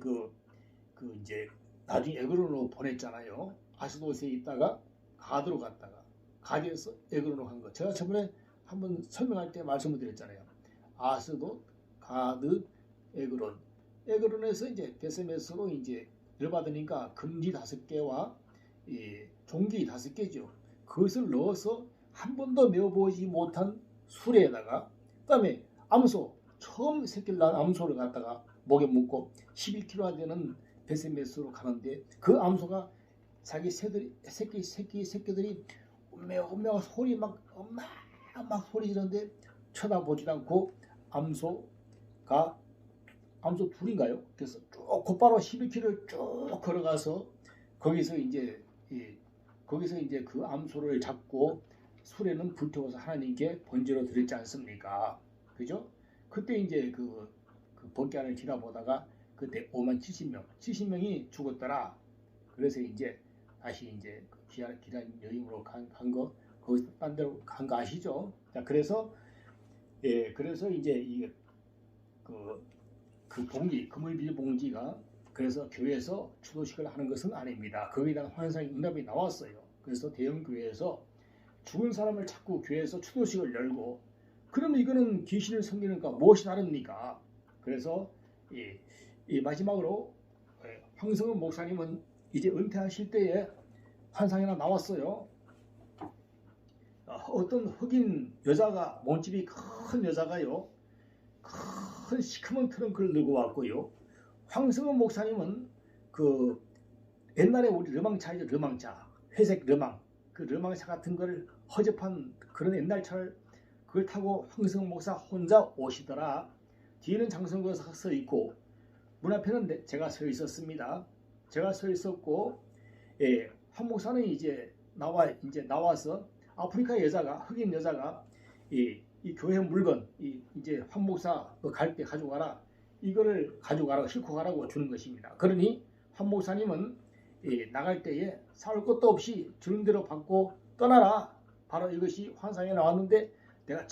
이제 나중에 에그론으로 보냈잖아요. 아스도스에 있다가 가드로 갔다가 가드에서 에그론으로 간 거. 제가 저번에 한번 설명할 때 말씀을 드렸잖아요. 아스도, 가드, 에그론. 에그론에서 이제 베세메스로 이제 열받으니까 금지 5개와 종기 5개죠. 그것을 넣어서 한 번도 메어보지 못한 수레에다가 그다음에 암소 처음 새끼를 낳은 암소를 갖다가 목에 묶고 11kg나 되는 베세메스로 가는데 그 암소가 자기 새끼들이 엄마 소리 막 소리 지르는데 쳐다보지도 않고 암소 둘인가요? 그래서 쭉 곧바로 11km를 쭉 걸어가서 거기서 이제 그 암소를 잡고 수레는 불태워서 하나님께 번제로 드렸지 않습니까? 그죠? 그때 이제 그 법궤안을 지나보다가 그때 5만 70명이 죽었더라. 그래서 이제 다시 이제 기한 여행으로 간 거 거기서 딴 데로 간 거 아시죠? 자, 그래서 이제 이게 그 봉지, 그물비닐 봉지가 그래서 교회에서 추도식을 하는 것은 아닙니다. 거기에 대한 환상의 응답이 나왔어요. 그래서 대형 교회에서 죽은 사람을 자꾸 교회에서 추도식을 열고 그러면 이거는 귀신을 섬기는가 무엇이 다릅니까? 그래서 이 마지막으로 황성은 목사님은 이제 은퇴하실 때에 환상이 하나 나왔어요. 어떤 흑인 여자가 몸집이 큰 여자가요. 큰 시커먼 트렁크를 들고 왔고요. 황성은 목사님은 그 옛날에 우리 르망차이죠. 르망차. 회색 르망. 그 르망차 같은 걸 허접한 그런 옛날 차를 그걸 타고 황성은 목사 혼자 오시더라. 뒤에는 장성교사가 서 있고 문 앞에는 제가 서 있었습니다. 제가 서 있었고 황 목사는 이제 나와서 아프리카 여자가 흑인 여자가 이 교회 물건 이제 황 목사 갈 때 가져가라 이거를 가져가라고 싣고 가라고 주는 것입니다. 그러니 황 목사님은 나갈 때에 싸울 것도 없이 주는 대로 받고 떠나라. 바로 이것이 환상에 나왔는데 제가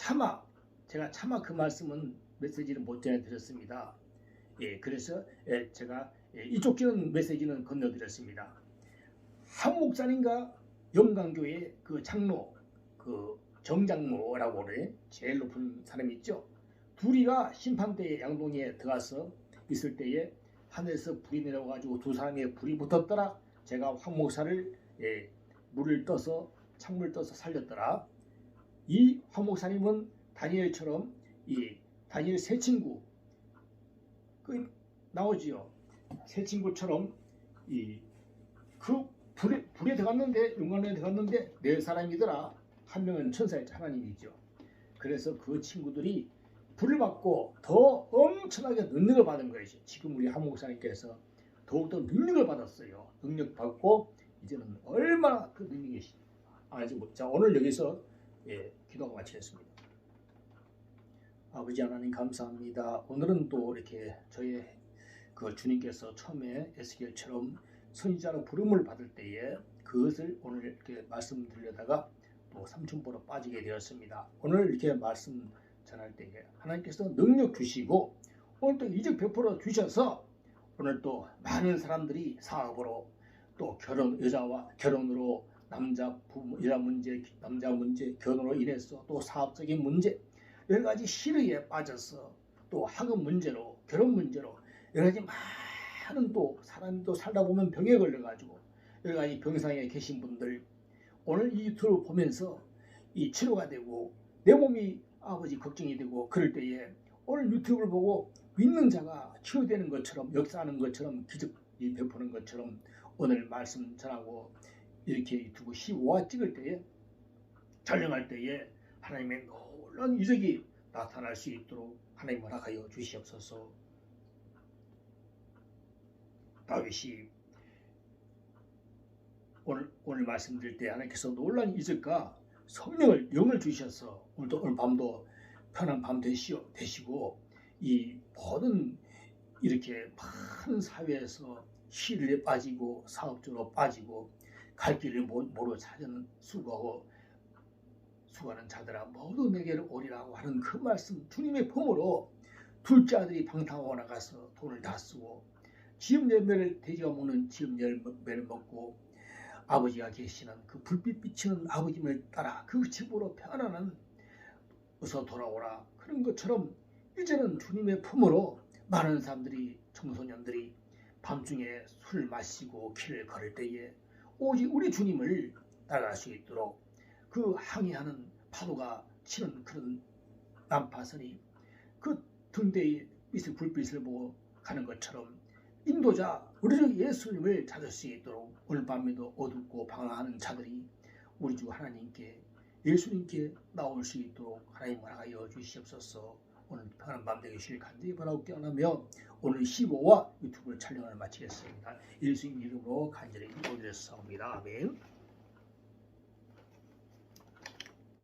차마 그 말씀은 메시지를 못 전해드렸습니다. 그래서 제가 이쪽 메시지는 건너드렸습니다. 한 목사님과 영광교회 그 장로 그 정장로라고 그래 제일 높은 사람이 있죠. 둘이가 심판대에 양동이에 들어가서 있을 때에 하늘에서 불이 내려가지고 두 사람의 불이 붙었더라. 제가 황 목사를 창물 떠서 살렸더라. 이 황 목사님은 다니엘처럼 이 다니엘 세 친구 그 나오지요. 세 친구처럼 이 그 불에 들어갔는데 용광로에 들어갔는데 네 사람이더라. 한 명은 천사의 하나님이죠. 그래서 그 친구들이 불을 받고 더 엄청나게 능력을 받은 것이죠. 지금 우리 한 목사님께서 더욱더 능력을 받았어요. 능력 받고 이제는 얼마나 그 능력이 아직 자 오늘 여기서 기도가 마치겠습니다. 아버지 하나님 감사합니다. 오늘은 또 이렇게 저희 그 주님께서 처음에 에스겔처럼 선지자로 부름을 받을 때에 그것을 오늘 이렇게 말씀드리려다가 또 삼천포로 빠지게 되었습니다. 오늘 이렇게 말씀 전할 때에 하나님께서 능력 주시고 오늘 또 이적 베풀어 주셔서 오늘 또 많은 사람들이 사업으로 또 여자와 결혼으로 여자 문제 결혼으로 인해서 또 사업적인 문제 여러 가지 시르에 빠져서 또 학업 문제로 결혼 문제로 여러 가지 많은 또 사람도 살다 보면 병에 걸려가지고 여러 가지 병상에 계신 분들 오늘 이 유튜브를 보면서 이 치료가 되고 내 몸이 아버지 걱정이 되고 그럴 때에 오늘 유튜브를 보고 믿는 자가 치유되는 것처럼 역사하는 것처럼 기적이 베푸는 것처럼 오늘 말씀 전하고 이렇게 유튜브 15화 찍을 때에 촬영할 때에 하나님의 놀라운 이적이 나타날 수 있도록 하나님 허락하여 주시옵소서. 다윗이 오늘 말씀드릴 때 하나님께서 놀라운 이적과 성령을 영을 주셔서 오늘 밤도 편한 밤 되시고 이 모든 이렇게 많은 사회에서 시리에 빠지고 사업적으로 빠지고 갈 길을 모르고 찾는 수고하는 자들아 모두 내게로 오리라고 하는 그 말씀 주님의 품으로 둘째 아들이 방탕하고 나가서 돈을 다 쓰고 지금 열매를 돼지가 먹는 지금 열매를 먹고 아버지가 계시는 그 불빛 비치는 아버지를 따라 그 집으로 편안한 어서 돌아오라 그런 것처럼 이제는 주님의 품으로 많은 사람들이 청소년들이 밤중에 술 마시고 길을 걸을 때에 오직 우리 주님을 따라갈 수 있도록 그 항해하는 파도가 치는 그런 난파선이 그 등대의 불빛을 보고 가는 것처럼 인도자 우리 주 예수님을 찾을 수 있도록 오늘 밤에도 어둡고 방황하는 자들이 우리 주 하나님께 예수님께 나올 수 있도록 하나님 허락하여 주시옵소서. 오늘 편한 밤 되시길 간절히 바라고 깨어나며 오늘 15화 유튜브 촬영을 마치겠습니다. 예수님 이름으로 간절히 기도드렸사옵니다. 아멘.